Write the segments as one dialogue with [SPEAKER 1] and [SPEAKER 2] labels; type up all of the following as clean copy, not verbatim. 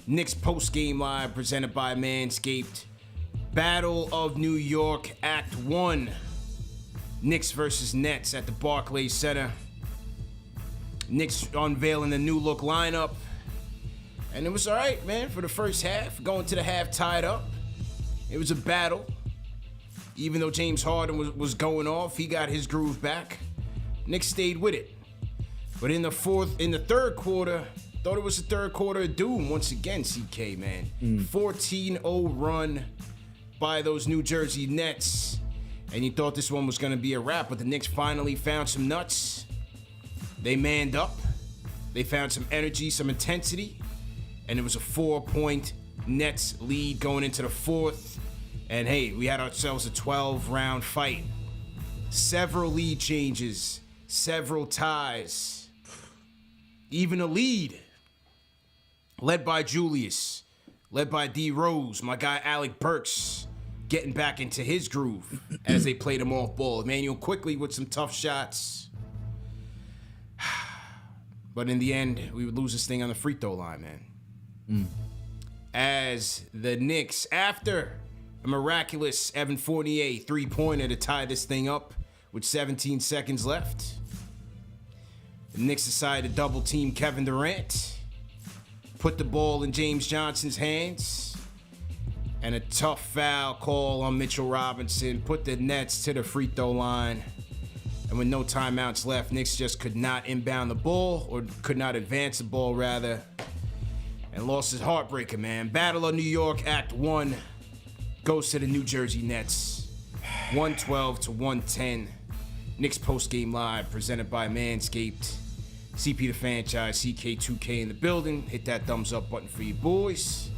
[SPEAKER 1] Knicks post-game live presented by Manscaped. Battle of New York, Act 1. Knicks versus Nets at the Barclays Center. Knicks unveiling the new look lineup. And it was all right, man, for the first half. Going to the half tied up. It was a battle. Even though James Harden was going off, he got his groove back. Knicks stayed with it. But in the third quarter, thought it was the third quarter of doom once again, CK, man. 14-0 run by those New Jersey Nets. And you thought this one was going to be a wrap, but the Knicks finally found some nuts. They manned up. They found some energy, some intensity. And it was a 4-point Nets lead going into the fourth. And hey, we had ourselves a 12-round fight. Several lead changes, several ties, even a lead. Led by Julius, led by D. Rose, my guy Alec Burks getting back into his groove as they played him off ball. Emmanuel quickly with some tough shots. But in the end, we would lose this thing on the free throw line, man. As the Knicks, after a miraculous Evan Fournier three-pointer to tie this thing up with 17 seconds left, the Knicks decided to double-team Kevin Durant, put the ball in James Johnson's hands, and a tough foul call on Mitchell Robinson put the Nets to the free throw line. And with no timeouts left, Knicks just could not inbound the ball, or could not advance the ball, rather, and lost his heartbreaker, man. Battle of New York, Act 1, goes to the New Jersey Nets, 112-110. Knicks post-game live, presented by Manscaped. CP the franchise, CK2K in the building. Hit that thumbs up button for you boys.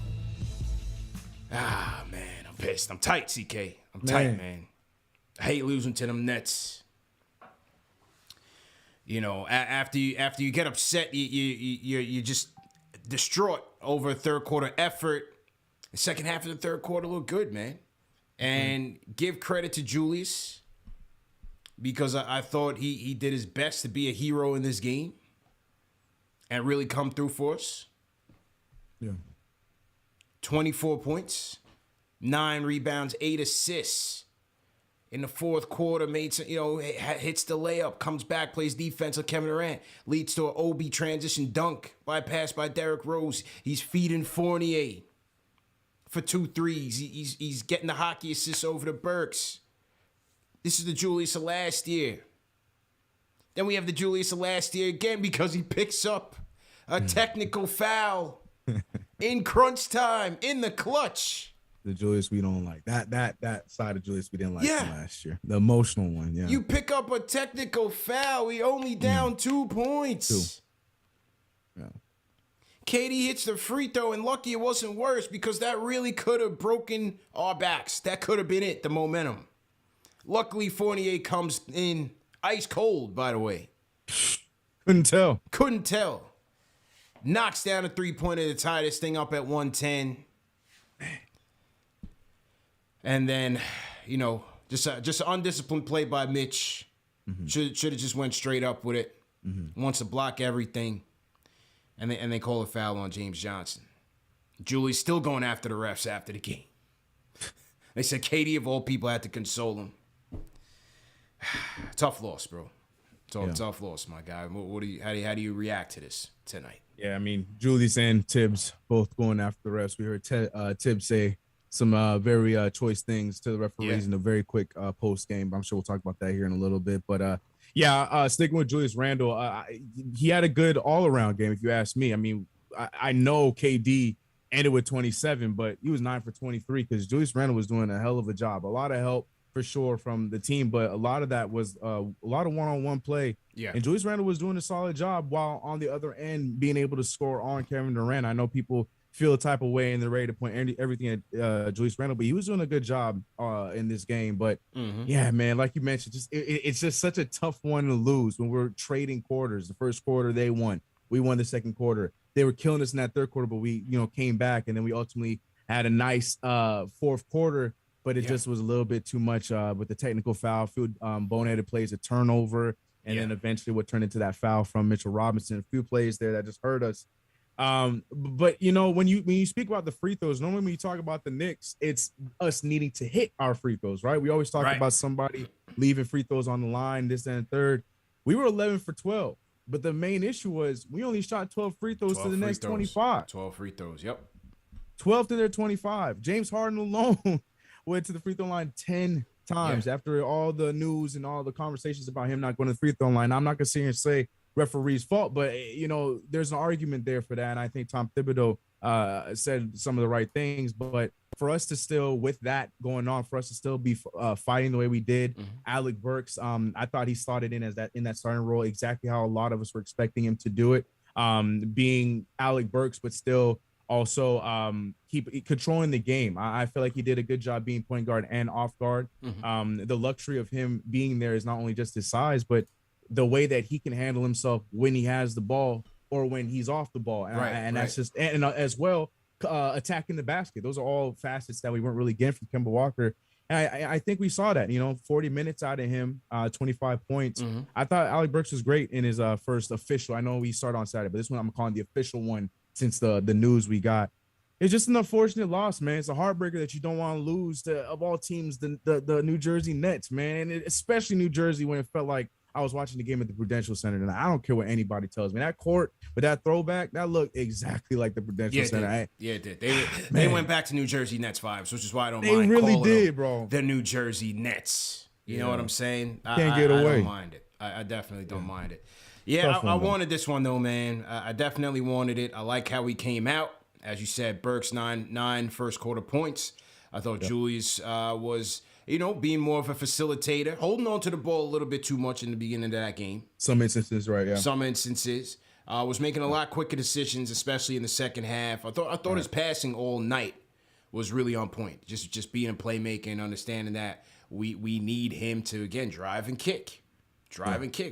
[SPEAKER 1] Ah, man, I'm pissed. I'm tight, CK. I'm tight, man. I hate losing to them Nets. You know, after you get upset, you're just distraught over a third quarter effort. The second half of the third quarter looked good, man. And give credit to Julius, because I thought he did his best to be a hero in this game and really come through for us.
[SPEAKER 2] Yeah.
[SPEAKER 1] 24 points, 9 rebounds, 8 assists. In the fourth quarter, made some, hits the layup, comes back, plays defense on Kevin Durant, leads to an OB transition dunk, bypass by Derrick Rose. He's feeding Fournier for 2 threes. He's getting the hockey assists over to Burks. This is the Julius of last year. Then we have the Julius of last year again, because he picks up a technical foul in crunch time, in the clutch.
[SPEAKER 2] The Julius we don't like. That side of Julius we didn't like from last year. The emotional one, yeah.
[SPEAKER 1] You pick up a technical foul. We only down 2 points.
[SPEAKER 2] 2. Yeah.
[SPEAKER 1] KD hits the free throw, and lucky it wasn't worse, because that really could have broken our backs. That could have been it, the momentum. Luckily, Fournier comes in ice cold, by the way.
[SPEAKER 2] Couldn't tell. Knocks down a three-pointer to tie this thing up at 110. And then, just an undisciplined play by Mitch. Should have just went straight up with it. Wants to block everything. And they call a foul on James Johnson. Julie's still going after the refs after the game. They said KD, of all people, had to console him. Tough loss, bro. Tough loss, my guy. How do you react to this tonight? Yeah, I mean, Julius and Tibbs both going after the refs. We heard Tibbs say some very choice things to the referees in a very quick post game. I'm sure we'll talk about that here in a little bit. But sticking with Julius Randle, he had a good all around game, if you ask me. I mean, I know KD ended with 27, but he was 9 for 23 because Julius Randle was doing a hell of a job. A lot of help for sure from the team, but a lot of that was a lot of one-on-one play. Yeah, and Julius Randle was doing a solid job, while on the other end being able to score on Kevin Durant. I know people feel a type of way and they're ready to point everything at Julius Randle, but he was doing a good job in this game. But yeah, man, like you mentioned, it's just such a tough one to lose when we're trading quarters. The first quarter they won, we won the second quarter. They were killing us in that third quarter, but we came back, and then we ultimately had a nice fourth quarter. But it just was a little bit too much with the technical foul. Few boneheaded plays, a turnover, and then eventually what turned into that foul from Mitchell Robinson. A few plays there that just hurt us. But you know, when you speak about the free throws, normally when you talk about the Knicks, it's us needing to hit our free throws, right? We always talk about somebody leaving free throws on the line, this and the third. We were 11 for 12, but the main issue was we only shot 12 free throws to the next 25.
[SPEAKER 1] 12 free throws, yep.
[SPEAKER 2] 12 to their 25. James Harden alone went to the free throw line 10 times after all the news and all the conversations about him not going to the free throw line. I'm not going to sit here and say referee's fault, but you know, there's an argument there for that. And I think Tom Thibodeau said some of the right things, but for us to still, with that going on, for us to still be fighting the way we did, Alec Burks, I thought he slotted in as in that starting role, exactly how a lot of us were expecting him to do it, being Alec Burks, but still also keep controlling the game. I feel like he did a good job being point guard and off guard. The luxury of him being there is not only just his size, but the way that he can handle himself when he has the ball or when he's off the ball. And that's just, and as well, attacking the basket. Those are all facets that we weren't really getting from Kemba Walker. And I think we saw that, you know, 40 minutes out of him, 25 points. I thought Alec Burks was great in his first official. I know we started on Saturday, but this one I'm calling the official one since the news we got. It's just an unfortunate loss, man. It's a heartbreaker that you don't want to lose to, of all teams, the New Jersey Nets, man. And especially New Jersey, when it felt like I was watching the game at the Prudential Center, and I don't care what anybody tells me. That court with that throwback, that looked exactly like the Prudential Center.
[SPEAKER 1] It did. They went back to New Jersey Nets vibes, which is why I don't mind.
[SPEAKER 2] They really
[SPEAKER 1] calling
[SPEAKER 2] did, bro.
[SPEAKER 1] The New Jersey Nets. You know what I'm saying?
[SPEAKER 2] Can't get away.
[SPEAKER 1] I don't mind it. I definitely don't mind it. Yeah, I wanted this one though, man. I definitely wanted it. I like how he came out. As you said, Burks nine first quarter points. I thought Julius was, you know, being more of a facilitator, holding on to the ball a little bit too much in the beginning of that game.
[SPEAKER 2] Some instances, right? Yeah.
[SPEAKER 1] Some instances. Was making a lot quicker decisions, especially in the second half. I thought his passing all night was really on point. Just being a playmaker and understanding that we need him to, again, drive and kick,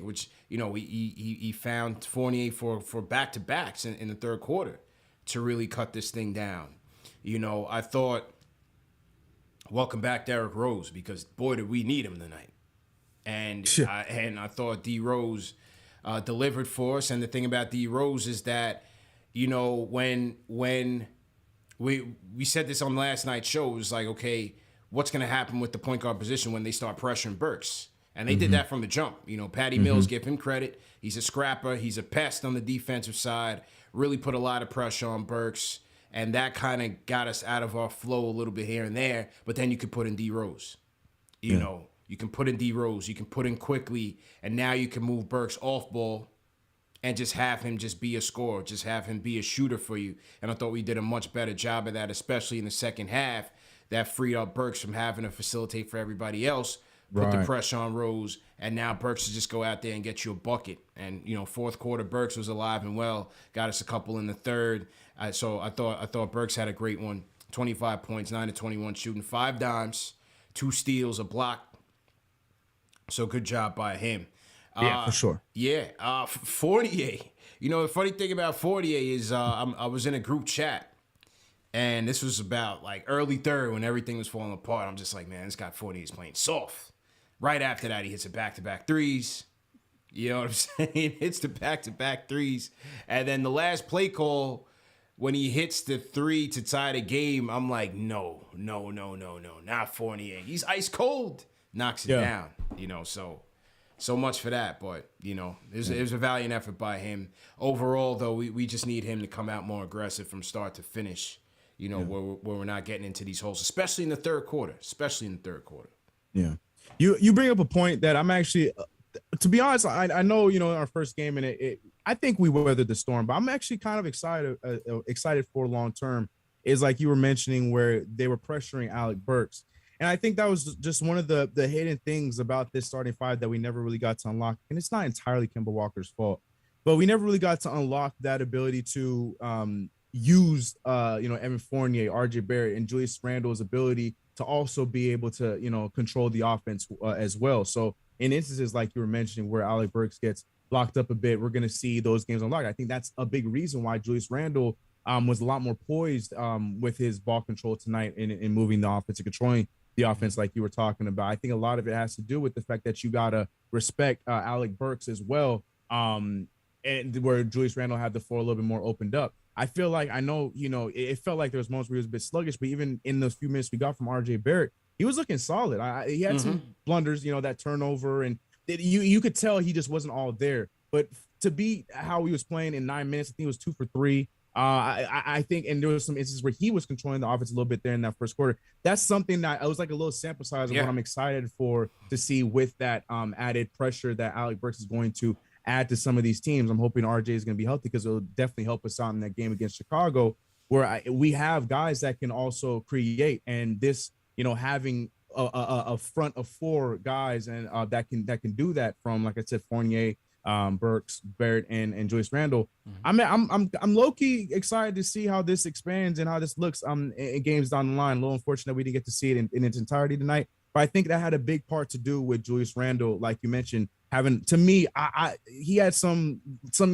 [SPEAKER 1] which, you know, he found Fournier for back-to-backs in the third quarter to really cut this thing down. You know, I thought, welcome back Derrick Rose, because boy did we need him tonight. And I thought D Rose delivered for us. And the thing about D Rose is that, you know, when we said this on last night's show, it was like, okay, what's going to happen with the point guard position when they start pressuring Burks? And they did that from the jump. You know, Patty Mills, give him credit. He's a scrapper. He's a pest on the defensive side. Really put a lot of pressure on Burks. And that kind of got us out of our flow a little bit here and there. But then you could put in D Rose. You know, you can put in D Rose. You can put in quickly. And now you can move Burks off ball and just have him just be a scorer. Just have him be a shooter for you. And I thought we did a much better job of that, especially in the second half. That freed up Burks from having to facilitate for everybody else. Put the pressure on Rose, and now Burks will just go out there and get you a bucket. And, you know, fourth quarter, Burks was alive and well, got us a couple in the third. So I thought Burks had a great one. 25 points, 9 to 21 shooting, 5 dimes, 2 steals, a block. So good job by him.
[SPEAKER 2] Yeah, for sure.
[SPEAKER 1] Yeah, Fournier. You know, the funny thing about Fournier is I was in a group chat. And this was about like early third when everything was falling apart. I'm just like, man, this guy Fournier is playing soft. Right after that, he hits a back-to-back threes. You know what I'm saying? Hits the back-to-back threes. And then the last play call, when he hits the three to tie the game, I'm like, no, not Fournier. He's ice cold. Knocks it down. You know, so much for that. But, you know, it was a valiant effort by him. Overall, though, we just need him to come out more aggressive from start to finish. You know, where we're not getting into these holes, especially in the third quarter. Yeah.
[SPEAKER 2] You bring up a point that I'm actually, to be honest, I know, you know, in our first game, and I think we weathered the storm, but I'm actually kind of excited for long term, is like you were mentioning where they were pressuring Alec Burks. And I think that was just one of the hidden things about this starting five that we never really got to unlock. And it's not entirely Kemba Walker's fault, but we never really got to unlock that ability to use you know, Evan Fournier, RJ Barrett, and Julius Randle's ability to also be able to, you know, control the offense as well. So in instances like you were mentioning where Alec Burks gets locked up a bit, we're going to see those games unlocked. I think that's a big reason why Julius Randle was a lot more poised with his ball control tonight in moving the offense and controlling the offense like you were talking about. I think a lot of it has to do with the fact that you got to respect Alec Burks as well, and where Julius Randle had the floor a little bit more opened up. I feel like I know, it felt like there was moments where he was a bit sluggish, but even in those few minutes we got from RJ Barrett, he was looking solid. He had some blunders, that turnover, and you could tell he just wasn't all there. But to be how he was playing in 9 minutes, I think it was 2 for 3. I think, and there was some instances where he was controlling the offense a little bit there in that first quarter. That's something that I was like a little sample size of what I'm excited for to see with that added pressure that Alec Burks is going to add to some of these teams. I'm hoping RJ is going to be healthy because it'll definitely help us out in that game against Chicago, where we have guys that can also create. And this, having a front of 4 guys and that can do that from, like I said, Fournier, Burks, Barrett, and Julius Randle. I'm low key excited to see how this expands and how this looks in games down the line. A little unfortunate we didn't get to see it in its entirety tonight, but I think that had a big part to do with Julius Randle, like you mentioned, having, to me, he had some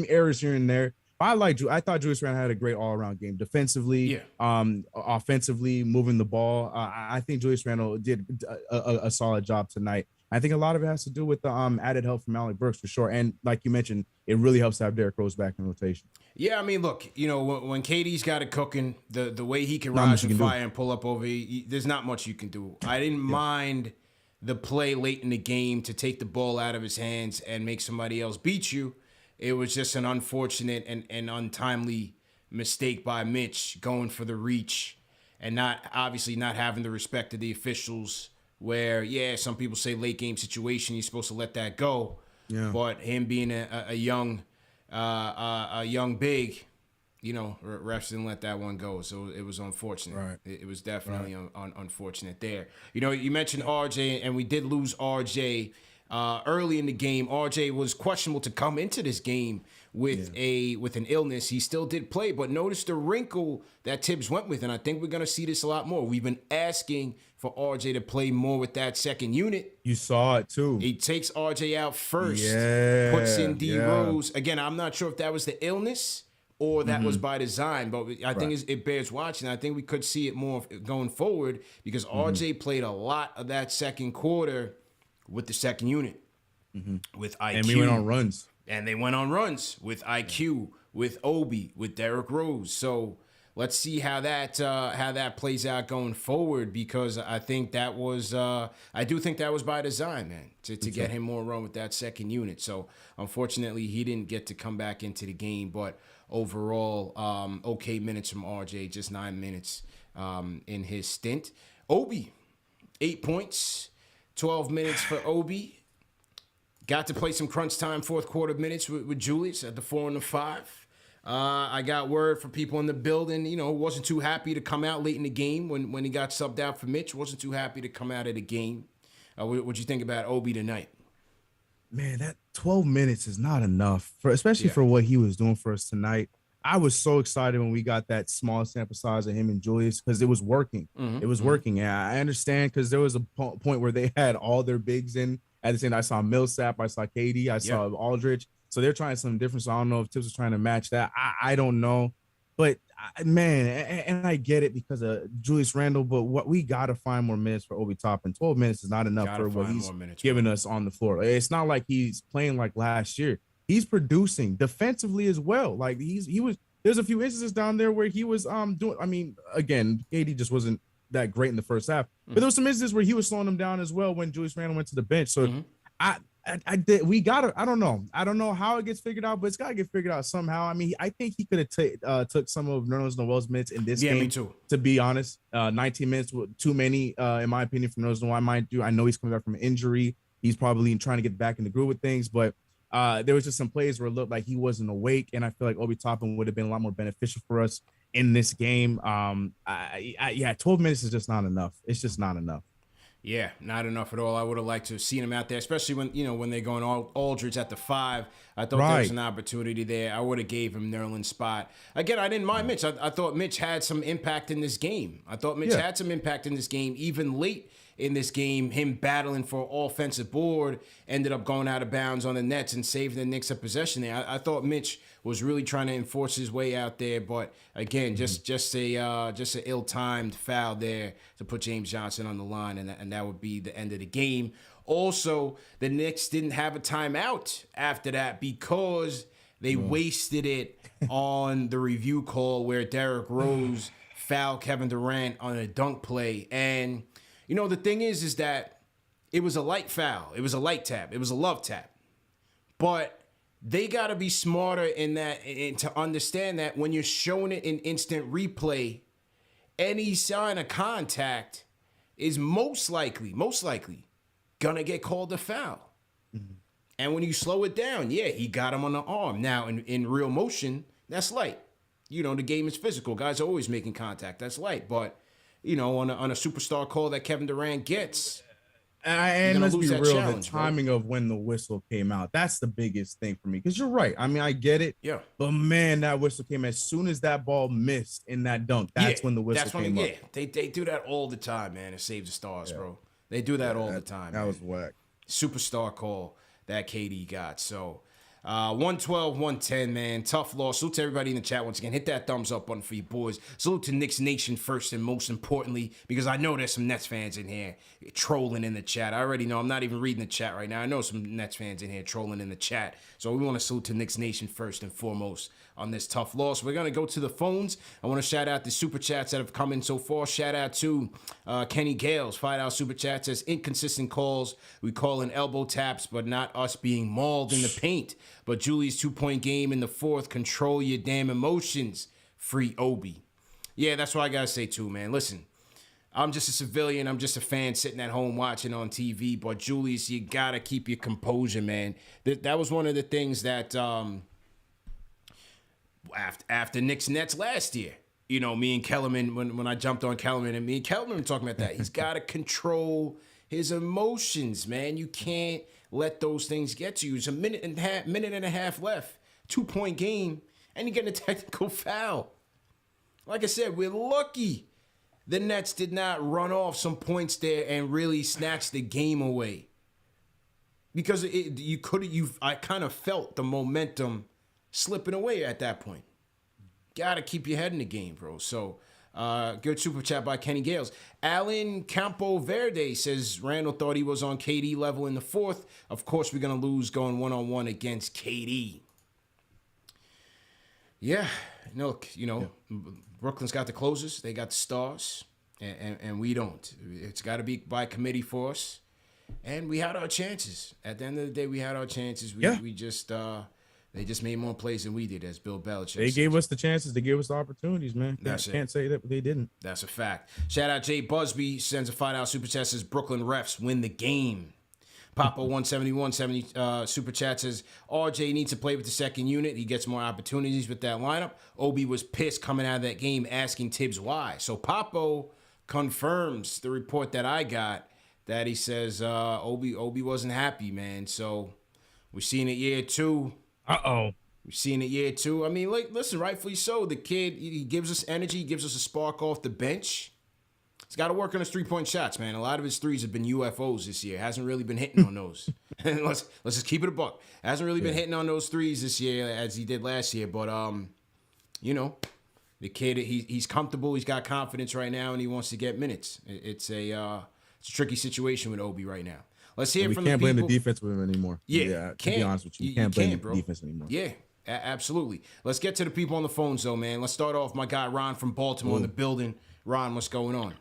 [SPEAKER 2] errors here and there. I thought Julius Randle had a great all-around game defensively, offensively, moving the ball. I think Julius Randle did a solid job tonight. I think a lot of it has to do with the added help from Alec Burks for sure. And like you mentioned, it really helps to have Derrick Rose back in rotation.
[SPEAKER 1] Yeah, I mean, look, when KD's got it cooking, the way he can rise and fire and pull up over, there's not much you can do. I didn't mind the play late in the game to take the ball out of his hands and make somebody else beat you. It was just an unfortunate and untimely mistake by Mitch going for the reach and obviously not having the respect of the officials, where, some people say late game situation, you're supposed to let that go. Yeah. But him being a young big, refs didn't let that one go. So it was unfortunate. Right. It was definitely unfortunate there. You mentioned RJ, and we did lose RJ early in the game. RJ was questionable to come into this game with an illness. He still did play, but notice the wrinkle that Tibbs went with, and I think we're going to see this a lot more. We've been asking for RJ to play more with that second unit.
[SPEAKER 2] You saw it too.
[SPEAKER 1] He takes RJ out first, puts in D Rose. Again, I'm not sure if that was the illness or that was by design, but I think it bears watching. I think we could see it more going forward because RJ played a lot of that second quarter with the second unit, with IQ.
[SPEAKER 2] And we went on runs.
[SPEAKER 1] And they went on runs with IQ, with Obi, with Derrick Rose. So let's see how that plays out going forward, because I think that was I do think that was by design, man, to get him more run with that second unit. So unfortunately, he didn't get to come back into the game, but overall, okay minutes from RJ, just 9 minutes in his stint. Obi, 8 points, 12 minutes for Obi. Got to play some crunch time fourth quarter minutes with Julius at the 4 and the 5. I got word from people in the building, wasn't too happy to come out late in the game when he got subbed out for Mitch. Wasn't too happy to come out of the game. What'd you think about Obi tonight?
[SPEAKER 2] Man, that 12 minutes is not enough, especially for what he was doing for us tonight. I was so excited when we got that small sample size of him and Julius because it was working. It was working. Yeah, I understand, because there was a point where they had all their bigs in. At the same time, I saw Millsap, I saw KD, I saw Aldridge. So they're trying something different. So I don't know if Tibbs was trying to match that. I don't know. But, man, and I get it because of Julius Randle, but what we got to find more minutes for Obi Toppin. 12 minutes is not enough for what he's giving us on the floor. It's not like he's playing like last year. He's producing defensively as well. Like there's a few instances down there where he was doing, I mean, again, KD just wasn't that great in the first half, but there was some instances where he was slowing them down as well when Julius Randle went to the bench. So I don't know how it gets figured out, but it's got to get figured out somehow. I mean, I think he could have took some of Nerlens Noel's minutes in this game.
[SPEAKER 1] Me too.
[SPEAKER 2] To be honest, 19 minutes too many, in my opinion, for Nerlens Noel. I know he's coming back from an injury. He's probably trying to get back in the groove with things, but there was just some plays where it looked like he wasn't awake, and I feel like Obi Toppin would have been a lot more beneficial for us in this game. 12 minutes is just not enough. It's just not enough.
[SPEAKER 1] Yeah, not enough at all. I would have liked to have seen him out there, especially when they're going Aldridge at the 5. I thought there was an opportunity there. I would have gave him Nerlens' spot. Again, I didn't mind Mitch. I thought Mitch had some impact in this game. Even late in this game. Him battling for offensive board ended up going out of bounds on the Nets and saving the Knicks a possession there. I thought Mitch was really trying to enforce his way out there, but again, just an ill-timed foul there to put James Johnson on the line, and that would be the end of the game. Also, the Knicks didn't have a timeout after that because They wasted it on the review call where Derrick Rose fouled Kevin Durant on a dunk play. And, you know, the thing is that it was a light foul. It was a light tap. It was a love tap. But they got to be smarter in that and to understand that when you're showing it in instant replay, any sign of contact is most likely gonna get called a foul. Mm-hmm. And when you slow it down, yeah, he got him on the arm. Now, in real motion, that's light. You know, the game is physical. Guys are always making contact. That's light. But, you know, on a superstar call that Kevin Durant gets,
[SPEAKER 2] and let's be real, the timing of when the whistle came out, that's the biggest thing for me. Because you're right. I mean, I get it.
[SPEAKER 1] Yeah.
[SPEAKER 2] But, man, that whistle came as soon as that ball missed in that dunk. That's when the whistle came up.
[SPEAKER 1] They do that all the time, man, to save the stars, bro. They do that all the time.
[SPEAKER 2] That was whack.
[SPEAKER 1] Superstar call that KD got. So, 112, 110, man. Tough loss. Salute to everybody in the chat once again. Hit that thumbs up button for you boys. Salute to Knicks Nation first and most importantly, because I know there's some Nets fans in here trolling in the chat. I already know. I'm not even reading the chat right now. I know some Nets fans in here trolling in the chat. So we want to salute to Knicks Nation first and foremost on this tough loss. We're going to go to the phones. I want to shout out the super chats that have come in so far. Shout out to Kenny Gales, $5 super chat, says inconsistent calls. We call in elbow taps, but not us being mauled in the paint. But Julie's 2-point game in the fourth. Control your damn emotions. Free Obi. Yeah, that's what I got to say too, man. Listen, I'm just a civilian. I'm just a fan sitting at home watching on TV. But Julius, you got to keep your composure, man. That was one of the things that after Knicks Nets last year, you know, me and Kellerman, when I jumped on Kellerman, and me and Kellerman were talking about that. He's got to control his emotions, man. You can't let those things get to you. It's a minute and a half left, 2-point game, and you get a technical foul. Like I said, we're lucky the Nets did not run off some points there and really snatch the game away. Because I kind of felt the momentum slipping away at that point. Got to keep your head in the game, bro. So, good super chat by Kenny Gales. Alan Campo Verde says Randall thought he was on KD level in the fourth. Of course, we're going to lose going one-on-one against KD. Yeah, look, you know, Brooklyn's got the closers. They got the stars, and we don't. It's got to be by committee for us. And we had our chances. At the end of the day, we had our chances. We just... They just made more plays than we did, as Bill Belichick
[SPEAKER 2] They gave us the chances. They gave us the opportunities, man. Can't say that they didn't.
[SPEAKER 1] That's a fact. Shout out Jay Busby. Sends a $5 super chat. Says Brooklyn refs win the game. Papa 171 super chat says RJ needs to play with the second unit. He gets more opportunities with that lineup. Obi was pissed coming out of that game, asking Tibbs why. So Papo confirms the report that I got that he says Obi wasn't happy, man. So we're seeing it year two. We've seen it year two. I mean, listen, rightfully so. The kid, he gives us energy, he gives us a spark off the bench. He's got to work on his three-point shots, man. A lot of his threes have been UFOs this year. Hasn't really been hitting on those. let's just keep it a buck. Hasn't really been hitting on those threes this year as he did last year. But you know, the kid, he's comfortable. He's got confidence right now, and he wants to get minutes. It's a tricky situation with Obi right now. Let's hear from the people.
[SPEAKER 2] We can't blame the defense with him anymore.
[SPEAKER 1] Yeah,
[SPEAKER 2] to be honest with you. You can't blame the defense anymore.
[SPEAKER 1] Yeah, absolutely. Let's get to the people on the phones, though, man. Let's start off my guy Ron from Baltimore in the building. Ron, what's going on?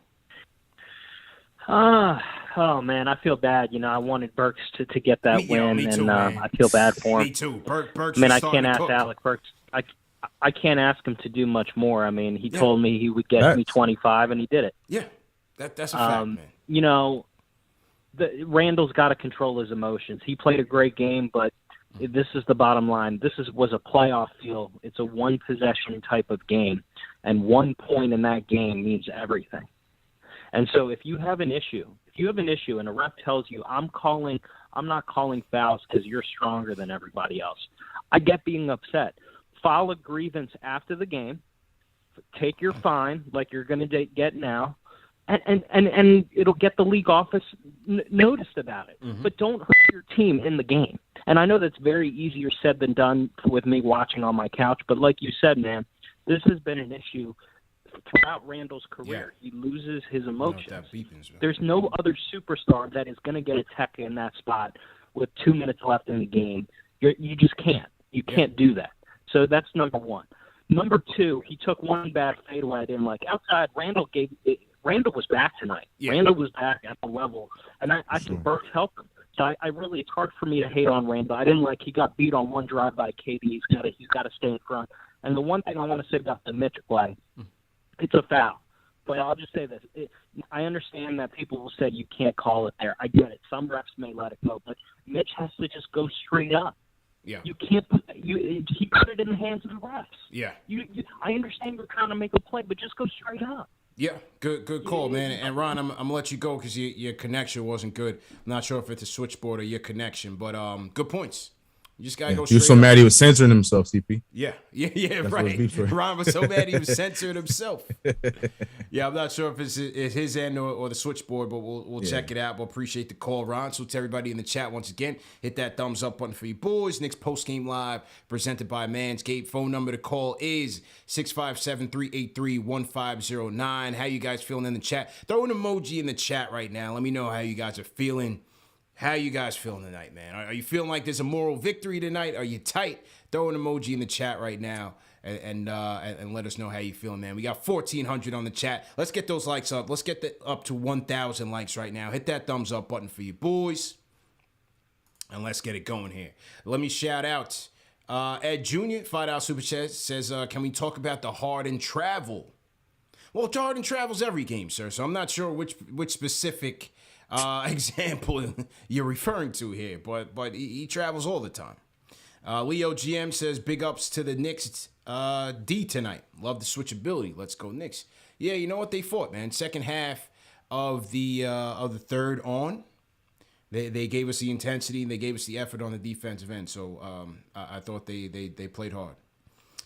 [SPEAKER 3] Oh, man, I feel bad. You know, I wanted Burks to get that win,
[SPEAKER 1] me too,
[SPEAKER 3] and I feel bad for him.
[SPEAKER 1] Me too. Burks
[SPEAKER 3] I mean, I can't ask Alec Burks. I can't ask him to do much more. I mean, he told me he would get me 25, and he did it.
[SPEAKER 1] Yeah, that's a fact, man.
[SPEAKER 3] You know, Randall's got to control his emotions. He played a great game, but this is the bottom line. This was a playoff feel. It's a one-possession type of game, and 1 point in that game means everything. And so if you have an issue, and a ref tells you, I'm not calling fouls because you're stronger than everybody else, I get being upset. File a grievance after the game. Take your fine like you're going to get now. And it'll get the league office noticed about it. Mm-hmm. But don't hurt your team in the game. And I know that's very easier said than done with me watching on my couch. But like you said, man, this has been an issue throughout Randall's career. Yeah. He loses his emotions. There's no other superstar that is going to get a tech in that spot with 2 minutes left in the game. You just can't. You can't do that. So that's number one. Number two, he took one bad fadeaway I didn't like. Outside, Randall was back tonight.
[SPEAKER 1] Yeah.
[SPEAKER 3] Randall was back at the level, and I think Burks helped him. So I really, it's hard for me to hate on Randall. I didn't like he got beat on one drive by KD. He's got to stay in front. And the one thing I want to say about the Mitch play, it's a foul. But I'll just say this: I understand that people will say you can't call it there. I get it. Some refs may let it go, but Mitch has to just go straight up.
[SPEAKER 1] Yeah.
[SPEAKER 3] You can't put he put it in the hands of the refs.
[SPEAKER 1] Yeah.
[SPEAKER 3] I understand you're trying to make a play, but just go straight up.
[SPEAKER 1] Yeah, good call, man. And Ron, I'm gonna let you go because your connection wasn't good. I'm not sure if it's a switchboard or your connection, but good points. You just gotta go straight.
[SPEAKER 2] He was so mad he was censoring himself, CP.
[SPEAKER 1] Yeah, right. Ron was so mad he was censoring himself. Yeah, I'm not sure if it's his end or the switchboard, but we'll check it out. We'll appreciate the call, Ron. So to everybody in the chat, once again, hit that thumbs up button for you boys. Knicks Postgame Live, presented by Manscaped. Phone number to call is 657-383-1509. How you guys feeling in the chat? Throw an emoji in the chat right now. Let me know how you guys are feeling. How you guys feeling tonight, man? Are you feeling like there's a moral victory tonight? Are you tight? Throw an emoji in the chat right now and let us know how you feeling, man. We got 1,400 on the chat. Let's get those likes up. Let's get that up to 1,000 likes right now. Hit that thumbs up button for you boys, and let's get it going here. Let me shout out Ed Jr. $5 super chat says, "Can we talk about the Harden travel?" Well, Harden travels every game, sir. So I'm not sure which specific example you're referring to here, but he travels all the time. Leo GM says, "Big ups to the Knicks D tonight. Love the switchability. Let's go Knicks." Yeah, you know what, they fought, man. Second half of the third on, they gave us the intensity and they gave us the effort on the defensive end. So I thought they played hard.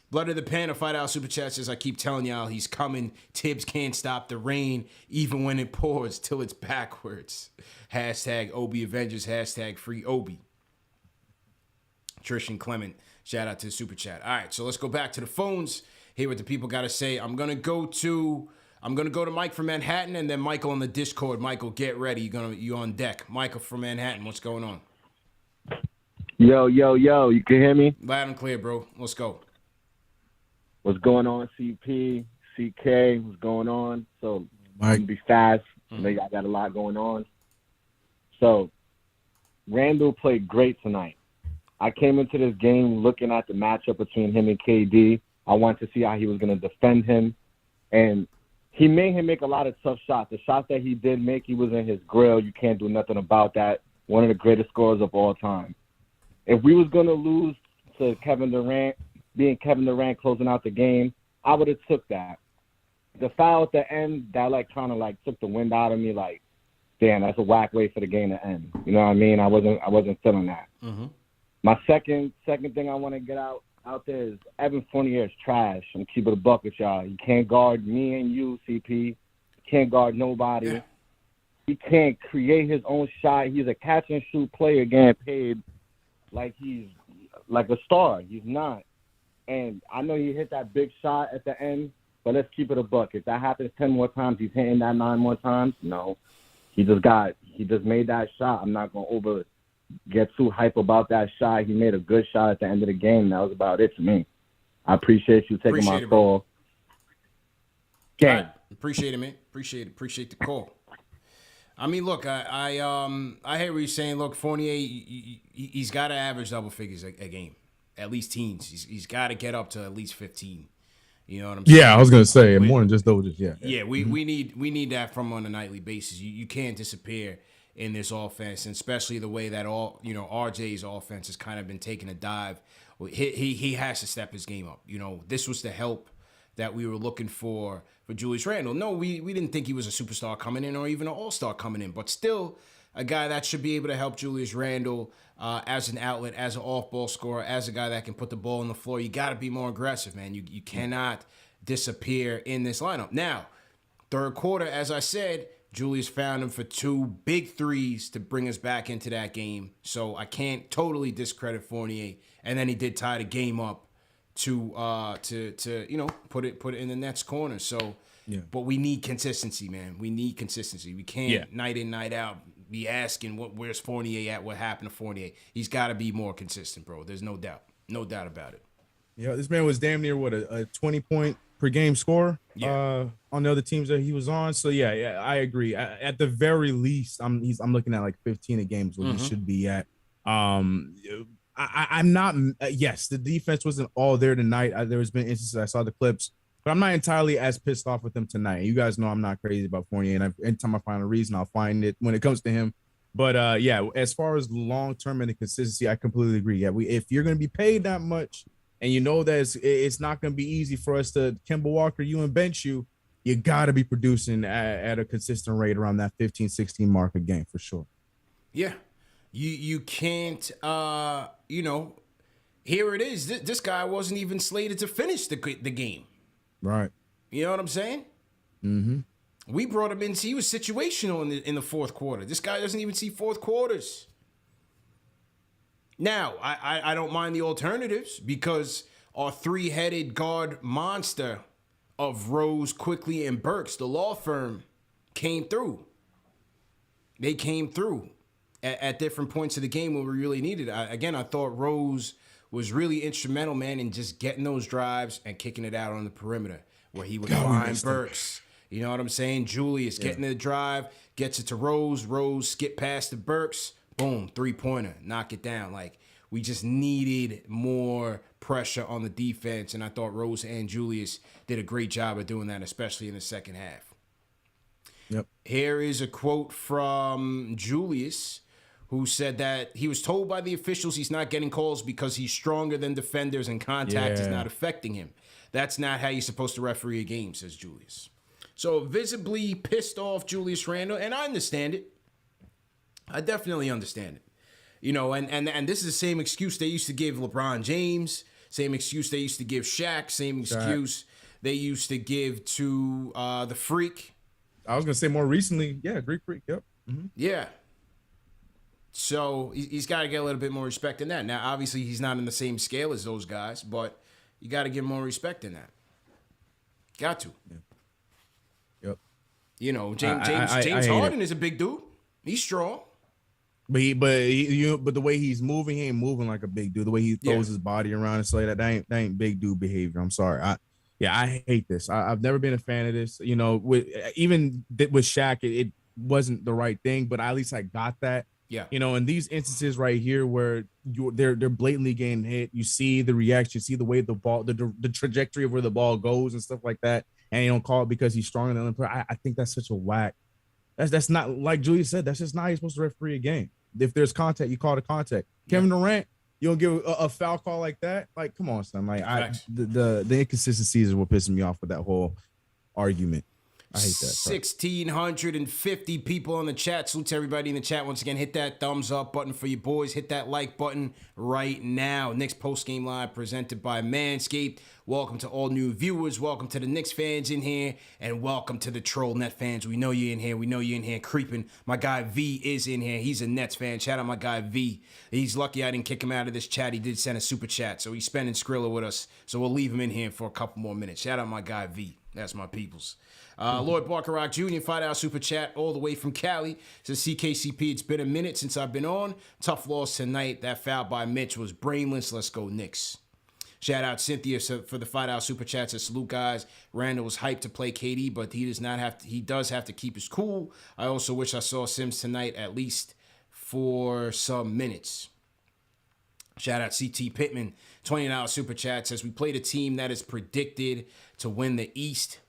[SPEAKER 1] Blood of the Panda $5 super chat says, "I keep telling y'all he's coming. Tibbs can't stop the rain even when it pours till it's backwards. Hashtag Obi Avengers. Hashtag free Obi." Trishan Clement, shout out to the super chat. All right, so let's go back to the phones. Hear what the people got to say. I'm gonna go to Mike from Manhattan and then Michael on the Discord. Michael, get ready. You on deck. Michael from Manhattan, what's going on?
[SPEAKER 4] Yo, you can hear me?
[SPEAKER 1] Loud and clear, bro. Let's go.
[SPEAKER 4] What's going on, CP, CK? What's going on? So, I'm be fast. I know y'all got a lot going on. So, Randall played great tonight. I came into this game looking at the matchup between him and KD. I wanted to see how he was going to defend him. And he made him make a lot of tough shots. The shots that he did make, he was in his grill. You can't do nothing about that. One of the greatest scorers of all time. If we was going to lose to Kevin Durant, being Kevin Durant closing out the game, I would have took that. The foul at the end, that kind of took the wind out of me. Like, damn, that's a whack way for the game to end. You know what I mean? I wasn't feeling that. Mm-hmm. My second thing I want to get out there is Evan Fournier is trash. I'm keeping a buck with y'all. He can't guard me and you, CP. He can't guard nobody. Yeah. He can't create his own shot. He's a catch and shoot player getting paid like he's like a star. He's not. And I know he hit that big shot at the end, but let's keep it a buck. If that happens 10 more times, he's hitting that 9 more times. No, he just made that shot. I'm not going to get too hype about that shot. He made a good shot at the end of the game. That was about it to me. I appreciate you taking my call.
[SPEAKER 1] Right. Appreciate it, man. Appreciate the call. I mean, look, I hear what you're saying. Look, Fournier, he's got to average double figures a game. At least teens. He's got to get up to at least 15. You know what I'm saying?
[SPEAKER 2] Yeah, I was gonna say more than just those. Yeah.
[SPEAKER 1] Yeah, we need that from on a nightly basis. You can't disappear in this offense, and especially the way that RJ's offense has kind of been taking a dive. He has to step his game up. This was the help that we were looking for Julius Randle. No, we didn't think he was a superstar coming in or even an all-star coming in, but still a guy that should be able to help Julius Randle as an outlet, as an off-ball scorer, as a guy that can put the ball on the floor. You got to be more aggressive, man. You cannot disappear in this lineup. Now, third quarter, as I said, Julius found him for 2 big threes to bring us back into that game. So I can't totally discredit Fournier. And then he did tie the game up to put it in the Nets corner. So, yeah. But we need consistency, man. We need consistency. We can't night in, night out be asking where's Fournier at, what happened to Fournier. He's got to be more consistent, bro. There's no doubt. No doubt about it.
[SPEAKER 2] Yeah, this man was damn near what a 20-point per game score on the other teams that he was on. So yeah, I agree. At the very least, I'm looking at like 15 a game is what he should be at. I'm not. Yes, the defense wasn't all there tonight. There's been instances I saw the clips, but I'm not entirely as pissed off with him tonight. You guys know I'm not crazy about Fournier, and anytime I find a reason, I'll find it when it comes to him. But yeah, as far as long term and the consistency, I completely agree. Yeah, if you're going to be paid that much, and you know that it's not going to be easy for us to Kemba Walker you and bench you got to be producing at a consistent rate around that 15, 16 mark a game for sure.
[SPEAKER 1] Yeah. You can't, here it is. This guy wasn't even slated to finish the game.
[SPEAKER 2] Right.
[SPEAKER 1] You know what I'm saying?
[SPEAKER 2] Mm-hmm.
[SPEAKER 1] We brought him in. He was situational in the fourth quarter. This guy doesn't even see fourth quarters. Now, I don't mind the alternatives because our three-headed guard monster of Rose, Quickly, and Burks, the law firm, came through. They came through at different points of the game when we really needed it. I thought Rose was really instrumental, man, in just getting those drives and kicking it out on the perimeter where he would find Burks. You know what I'm saying? Julius getting the drive, gets it to Rose. Rose skip past the Burks. Boom, three-pointer, knock it down. Like, we just needed more pressure on the defense, and I thought Rose and Julius did a great job of doing that, especially in the second half.
[SPEAKER 2] Yep.
[SPEAKER 1] Here is a quote from Julius, who said that he was told by the officials he's not getting calls because he's stronger than defenders and contact is not affecting him. That's not how you're supposed to referee a game, says Julius. So visibly pissed off Julius Randle, and I understand it. I definitely understand it. You know, and this is the same excuse they used to give LeBron James, same excuse they used to give Shaq, same excuse they used to give to the Freak.
[SPEAKER 2] I was going to say more recently, Greek Freak, yep. Mm-hmm.
[SPEAKER 1] Yeah. So he's got to get a little bit more respect in that. Now, obviously, he's not in the same scale as those guys, but you got to give more respect in that. Got to.
[SPEAKER 2] Yeah. Yep.
[SPEAKER 1] You know, James Harden is a big dude. He's strong.
[SPEAKER 2] But the way he's moving, he ain't moving like a big dude. The way he throws his body around and stuff like that ain't big dude behavior. I'm sorry. I hate this. I've never been a fan of this. You know, with Shaq, it wasn't the right thing, but at least I got that.
[SPEAKER 1] Yeah.
[SPEAKER 2] You know, in these instances right here where they're blatantly getting hit, you see the reaction, you see the way the ball, the trajectory of where the ball goes and stuff like that, and you don't call it because he's stronger than the player. I think that's such a whack. That's not, like Julius said, that's just not how you're supposed to referee a game. If there's contact, you call the contact. Kevin Durant, you don't give a foul call like that. Like, come on, son. Like, the inconsistencies is what pisses me off with that whole argument. I hate that.
[SPEAKER 1] 1,650 people on the chat. Salute to everybody in the chat. Once again, hit that thumbs up button for you boys. Hit that like button right now. Knicks postgame live presented by Manscaped. Welcome to all new viewers. Welcome to the Knicks fans in here. And welcome to the Troll Net fans. We know you're in here. We know you're in here creeping. My guy V is in here. He's a Nets fan. Shout out my guy V. He's lucky I didn't kick him out of this chat. He did send a super chat. So he's spending Skrilla with us. So we'll leave him in here for a couple more minutes. Shout out my guy V. That's my peoples. Lloyd Barker Rock Jr., $5 super chat all the way from Cali. Says CKCP, it's been a minute since I've been on. Tough loss tonight. That foul by Mitch was brainless. Let's go Knicks. Shout out Cynthia for the $5 super chat. Says salute guys. Randall was hyped to play KD, but he does have to keep his cool. I also wish I saw Sims tonight at least for some minutes. Shout out CT Pittman, $20 super chat. Says we played a team that is predicted to win the East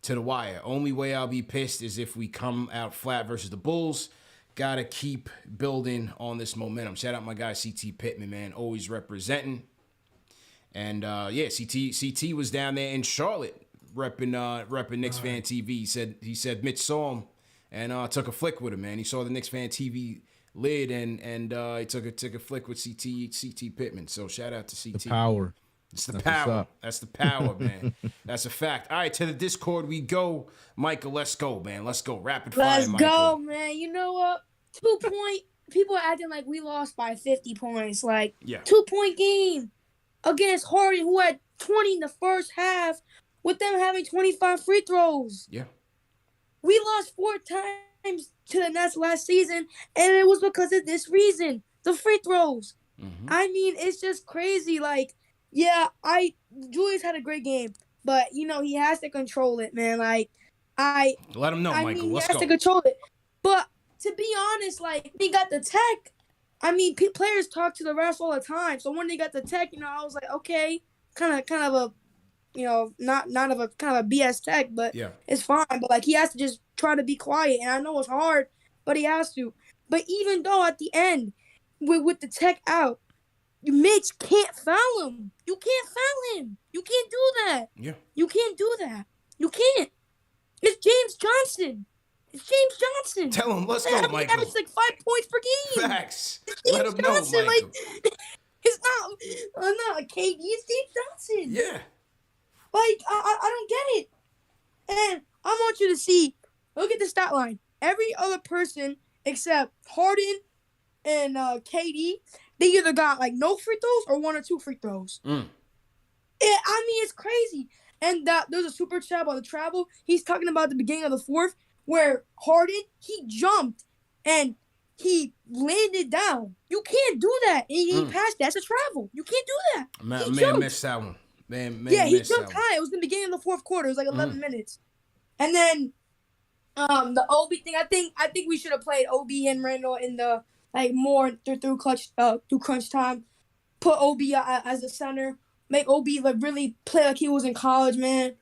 [SPEAKER 1] to the wire. Only way I'll be pissed is if we come out flat versus the Bulls. Gotta keep building on this momentum. Shout out my guy CT Pittman, man, always representing. And CT was down there in Charlotte repping KnicksFanTV. He said Mitch saw him and took a flick with him, man. He saw the KnicksFanTV lid and he took a flick with CT Pittman. So shout out to CT.
[SPEAKER 2] The power.
[SPEAKER 1] It's the power. That's the power, man. That's a fact. All right, to the Discord we go. Michael, let's go, man. Let's go. Rapid fire, Michael.
[SPEAKER 5] Let's go, man. You know what? 2-point. People are acting like we lost by 50 points. Like, 2-point game against Harden, who had 20 in the first half, with them having 25 free throws.
[SPEAKER 1] Yeah.
[SPEAKER 5] We lost 4 times to the Nets last season, and it was because of this reason. The free throws.
[SPEAKER 1] Mm-hmm.
[SPEAKER 5] I mean, it's just crazy. Like, yeah, Julius had a great game, but he has to control it, man. Like,
[SPEAKER 1] let him know, Michael.
[SPEAKER 5] He
[SPEAKER 1] Let's
[SPEAKER 5] has
[SPEAKER 1] go.
[SPEAKER 5] to control it. But to be honest, like, he got the tech. I mean, players talk to the refs all the time. So when they got the tech, I was like, okay, kind of a, not of a kind of a BS tech, but it's fine. But like, he has to just try to be quiet, and I know it's hard, but he has to. But even though at the end, with the tech out, Mitch can't foul him. You can't foul him. You can't do that.
[SPEAKER 1] Yeah.
[SPEAKER 5] You can't do that. You can't. It's James Johnson. It's James Johnson.
[SPEAKER 1] Tell him, let's go, Michael.
[SPEAKER 5] He averaged like 5 points per game.
[SPEAKER 1] Facts.
[SPEAKER 5] It's James
[SPEAKER 1] Let him know,
[SPEAKER 5] Johnson.
[SPEAKER 1] Michael.
[SPEAKER 5] Like, it's not a KD. It's James Johnson.
[SPEAKER 1] Yeah.
[SPEAKER 5] Like, I don't get it. And I want you to see, look at the stat line. Every other person except Harden and KD, they either got like no free throws or 1 or 2 free throws. I mean, it's crazy. And there's a super chat on the travel. He's talking about the beginning of the fourth where Harden, he jumped and he landed down. You can't do that. And he passed. That's a travel. You can't do that.
[SPEAKER 1] Man missed that one. Man,
[SPEAKER 5] he jumped high. It was the beginning of the fourth quarter. It was like 11 minutes. And then the OB thing, I think we should have played OB and Randall in the more through crunch time. Put OB as a center. Make OB really play like he was in college, man.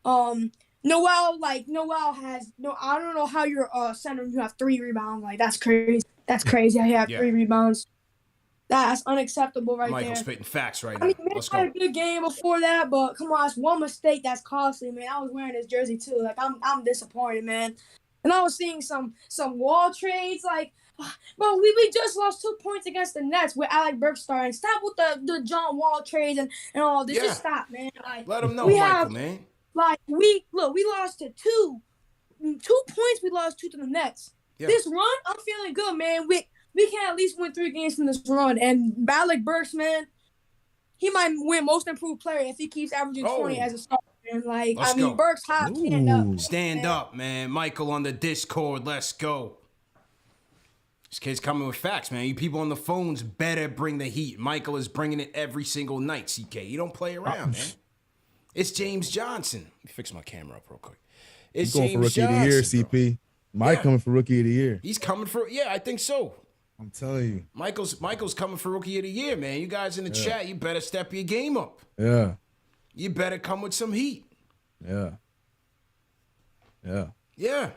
[SPEAKER 5] Noel has I don't know how you're center and you have 3 rebounds. Like, that's crazy. That's crazy. I have 3 rebounds. That's unacceptable right
[SPEAKER 1] Michael's
[SPEAKER 5] there.
[SPEAKER 1] Michael's spitting facts right now.
[SPEAKER 5] I mean, Mitch had a good game before that, but come on, it's one mistake that's costly, man. I was wearing his jersey too. Like, I'm disappointed, man. And I was seeing some wall trades, like, bro, we just lost 2 points against the Nets with Alec Burks starting. Stop with the John Wall trades and all this. Just stop, man. Like,
[SPEAKER 1] let him know, Michael, man.
[SPEAKER 5] Like, we lost to 2 points. We lost 2 to the Nets. Yeah. This run, I'm feeling good, man. We can at least win 3 games from this run. And Alec Burks, man, he might win Most Improved Player if he keeps averaging 20 as a starter. And like, Burks hot, stand up.
[SPEAKER 1] Stand up, man. Michael on the Discord, let's go. This kid's coming with facts, man. You people on the phones better bring the heat. Michael is bringing it every single night, CK. You don't play around, man. It's James Johnson. Let me fix my camera up real quick. It's
[SPEAKER 2] going
[SPEAKER 1] James
[SPEAKER 2] for Rookie of the Year, CP. Mike coming for Rookie of the Year.
[SPEAKER 1] He's coming for, I think so.
[SPEAKER 2] I'm telling you.
[SPEAKER 1] Michael's coming for Rookie of the Year, man. You guys in the chat, you better step your game up.
[SPEAKER 2] Yeah.
[SPEAKER 1] You better come with some heat.
[SPEAKER 2] Yeah. Yeah.
[SPEAKER 1] Yeah.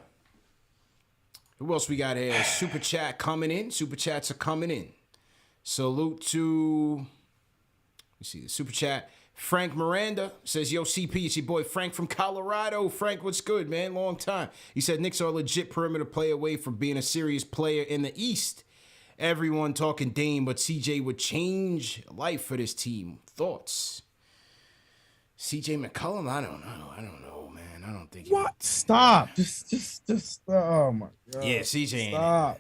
[SPEAKER 1] Who else we got here? Super chat coming in. Super chats are coming in. Salute to, let me see, the super chat. Frank Miranda says, yo, CP, it's your boy Frank from Colorado. Frank, what's good, man? Long time. He said, Knicks are a legit perimeter play away from being a serious player in the East. Everyone talking Dame, but CJ would change life for this team. Thoughts? CJ McCollum? I don't know, man. I don't think.
[SPEAKER 2] What? Stop. Just. Oh my God.
[SPEAKER 1] Yeah, CJ.
[SPEAKER 2] Stop.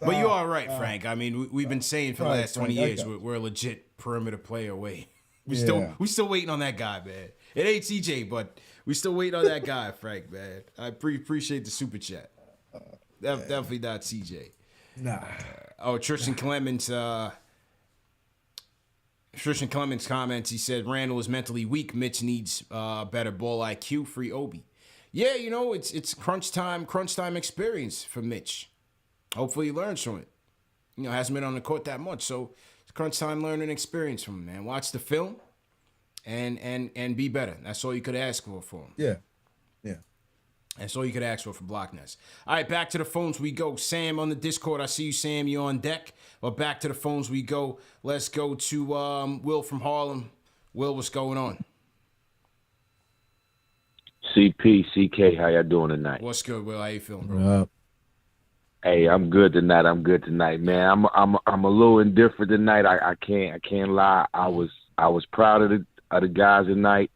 [SPEAKER 1] But you are right, Frank. I mean, we've been saying for the last 20 years we're a legit perimeter player away. We still waiting on that guy, man. It ain't CJ, but we still waiting on that guy, Frank, man. I appreciate the super chat. Definitely not CJ.
[SPEAKER 2] Nah.
[SPEAKER 1] Tristan Clements. Tristan Clements comments. He said Randall is mentally weak. Mitch needs better ball IQ. Free Obi. Yeah, it's crunch time experience for Mitch. Hopefully he learns from it. Hasn't been on the court that much, so it's crunch time learning experience from him, man. Watch the film and be better. That's all you could ask for him.
[SPEAKER 2] Yeah.
[SPEAKER 1] That's all you could ask for Blockness. All right, back to the phones we go. Sam on the Discord. I see you, Sam. You're on deck. But back to the phones we go. Let's go to Will from Harlem. Will, what's going on?
[SPEAKER 6] CP, CK, how y'all doing tonight?
[SPEAKER 1] What's good, Will? How you feeling, bro?
[SPEAKER 6] Hey, I'm good tonight, man. I'm a little indifferent tonight. I can't lie. I was proud of the guys tonight.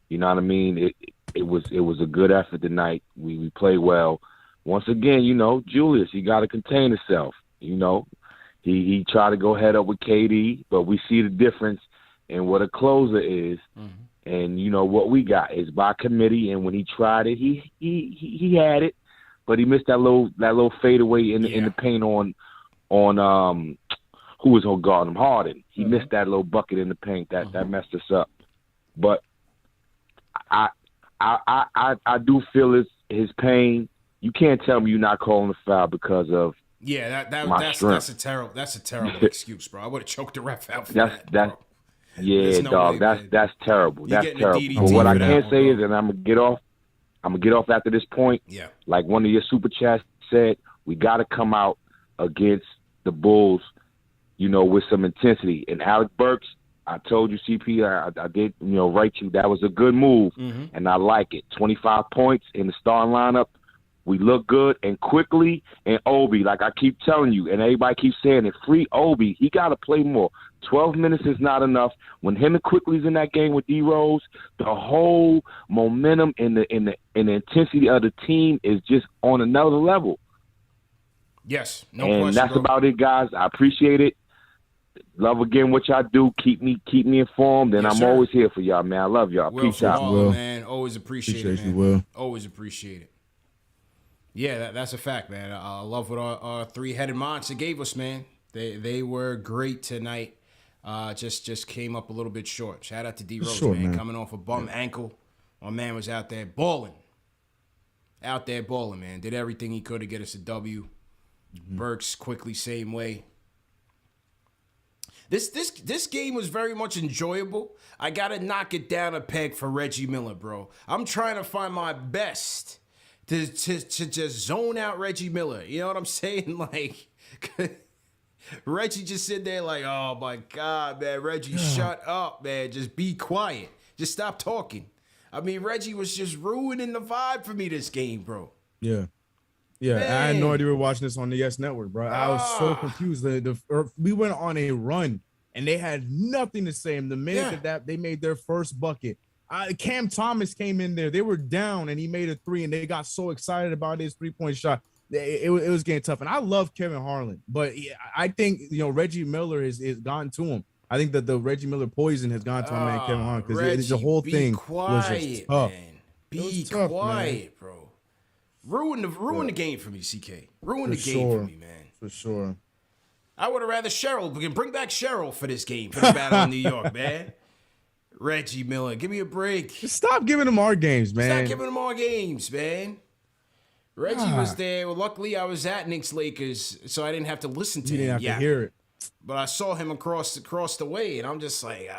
[SPEAKER 6] You know what I mean? It was a good effort tonight. We played well. Once again, Julius, he got to contain himself. He tried to go head up with KD, but we see the difference in what a closer is. Mm-hmm. And what we got is by committee. And when he tried it, he had it, but he missed that little fadeaway in the paint on who was guarding him? Harden. He missed that little bucket in the paint. That messed us up. But I do feel his pain. You can't tell me you're not calling the foul because of that's a terrible excuse, bro. I would have choked the ref out for that. Yeah, no dog. That's terrible. That's terrible. But what I can say is, and I'm gonna get off after this point. Yeah. Like one of your super chats said, we got to come out against the Bulls, with some intensity. And Alec Burks, I told you, CP, I did, write you. That was a good move, and I like it. 25 points in the starting lineup. We look good, and quickly, and Obi, like I keep telling you, and everybody keeps saying it, free Obi. He got to play more. 12 minutes is not enough. When him and Quickly's in that game with D-Rose, the whole momentum and the intensity of the team is just on another level.
[SPEAKER 1] Yes, no question.
[SPEAKER 6] And that's about it, guys. I appreciate it. Love again what y'all do. Keep me informed, and I'm always here for y'all, man. I love y'all. Peace out,
[SPEAKER 1] Will. Man. Always appreciate it, man. Will. Always appreciate it. Yeah, that's a fact, man. I love what our three-headed monster gave us, man. They were great tonight. Just came up a little bit short. Shout out to D-Rose, man. Coming off a bum ankle. My man was out there balling. Man. Did everything he could to get us a W. Burks quickly same way. This game was very much enjoyable. I gotta knock it down a peg for Reggie Miller, bro. I'm trying to find my best to just zone out Reggie Miller. You know what I'm saying? Like, Reggie just sitting there like, oh my God, man, Reggie, shut up, man. Just be quiet. Just stop talking. I mean, Reggie was just ruining the vibe for me this game, bro.
[SPEAKER 2] Yeah. Yeah, man. I had no idea we were watching this on the Yes Network, bro. I was so confused. We went on a run, and they had nothing to say. And the minute that they made their first bucket, Cam Thomas came in there. They were down, and he made a three, and they got so excited about his three-point shot. It was getting tough. And I love Kevin Harlan, but I think, Reggie Miller has gotten to him. I think that the Reggie Miller poison has gone to my man Kevin Harlan, because the whole thing was just tough.
[SPEAKER 1] Man. Be quiet, man. Bro. Ruin the game for me, CK. Ruin the game for me, man.
[SPEAKER 2] For sure.
[SPEAKER 1] I would have rather Cheryl. We can bring back Cheryl for this game, for the battle in New York, man. Reggie Miller, give me a break.
[SPEAKER 2] Just stop giving him our games, man.
[SPEAKER 1] Stop giving him our games, man. Reggie was there. Well, luckily, I was at Knicks Lakers, so I didn't have to listen to him.
[SPEAKER 2] You didn't have to hear it.
[SPEAKER 1] But I saw him across the way, and I'm just like,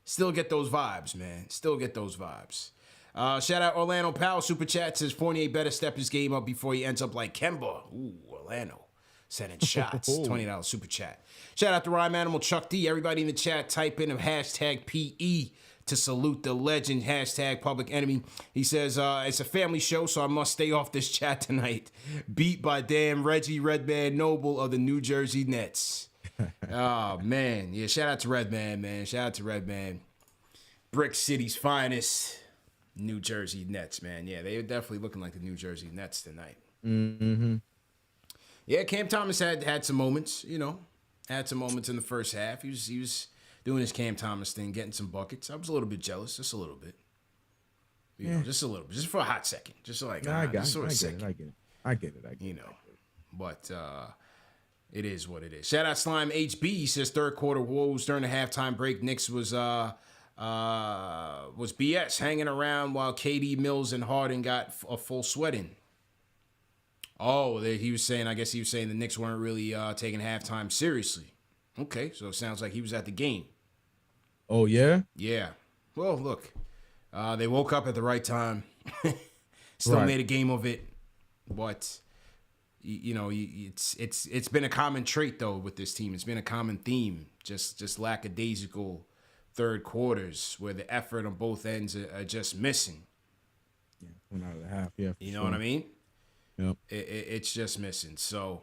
[SPEAKER 1] still get those vibes, man. Still get those vibes. Shout out Orlando Powell. Super Chat says Fournier better step his game up before he ends up like Kemba. Ooh, Orlando. Sending shots. $20 Super Chat. Shout out to Rhyme Animal Chuck D. Everybody in the chat type in of hashtag PE to salute the legend, hashtag Public Enemy. He says, it's a family show, so I must stay off this chat tonight. Beat by damn Reggie Redman Noble of the New Jersey Nets. Oh, man. Yeah, shout out to Redman, man. Shout out to Redman. Brick City's finest. New Jersey Nets, man. Yeah, they were definitely looking like the New Jersey Nets tonight.
[SPEAKER 2] Mm-hmm.
[SPEAKER 1] Yeah, Cam Thomas had some moments, Had some moments in the first half. He was doing his Cam Thomas thing, getting some buckets. I was a little bit jealous, just a little bit. Just a little bit. Just for a hot second. Just like, I get it. But it is what it is. Shout out Slime HB. He says third quarter woes during the halftime break. Knicks was BS, hanging around while KD, Mills, and Harden got a full sweat in. Oh, he was saying the Knicks weren't really taking halftime seriously. Okay, so it sounds like he was at the game.
[SPEAKER 2] Oh, yeah?
[SPEAKER 1] Yeah. Well, look, they woke up at the right time. Still made a game of it, but it's been a common trait though with this team. It's been a common theme, just lackadaisical third quarters where the effort on both ends are just missing.
[SPEAKER 2] Yeah, 1 out of the half. Yeah,
[SPEAKER 1] you know what I mean?
[SPEAKER 2] Yep.
[SPEAKER 1] It's just missing. So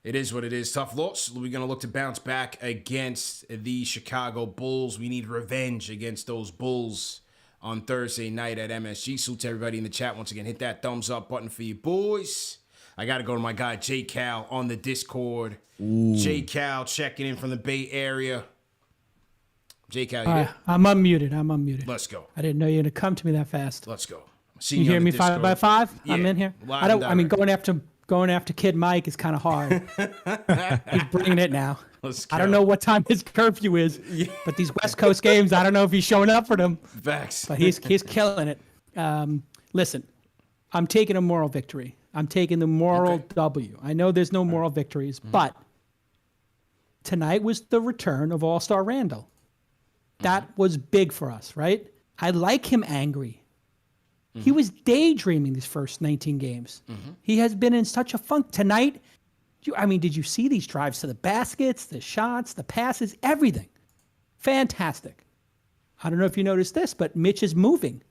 [SPEAKER 1] it is what it is. Tough loss. We're gonna look to bounce back against the Chicago Bulls. We need revenge against those Bulls on Thursday night at MSG. Salute to everybody in the chat. Once again, hit that thumbs up button for you boys. I got to go to my guy J Cal on the Discord. Ooh. J Cal checking in from the Bay Area. J Cal, you there?
[SPEAKER 7] I'm unmuted.
[SPEAKER 1] Let's go.
[SPEAKER 7] I didn't know you were going to come to me that fast.
[SPEAKER 1] Let's go.
[SPEAKER 7] You hear me 5x5?
[SPEAKER 1] Yeah,
[SPEAKER 7] I'm in here.
[SPEAKER 1] I mean,
[SPEAKER 7] going after going after Kid Mike is kind of hard. He's bringing it now. I don't know what time his curfew is, but these West Coast games, I don't know if he's showing up for them.
[SPEAKER 1] Facts.
[SPEAKER 7] But he's killing it. Listen, I'm taking a moral victory. I'm taking the moral W. I know there's no moral victories, but tonight was the return of All-Star Randall. That was big for us, right? I like him angry. He was daydreaming these first 19 games. He has been in such a funk. Tonight, did you see these drives to the baskets, the shots, the passes, everything? Fantastic. I don't know if you noticed this, but Mitch is moving.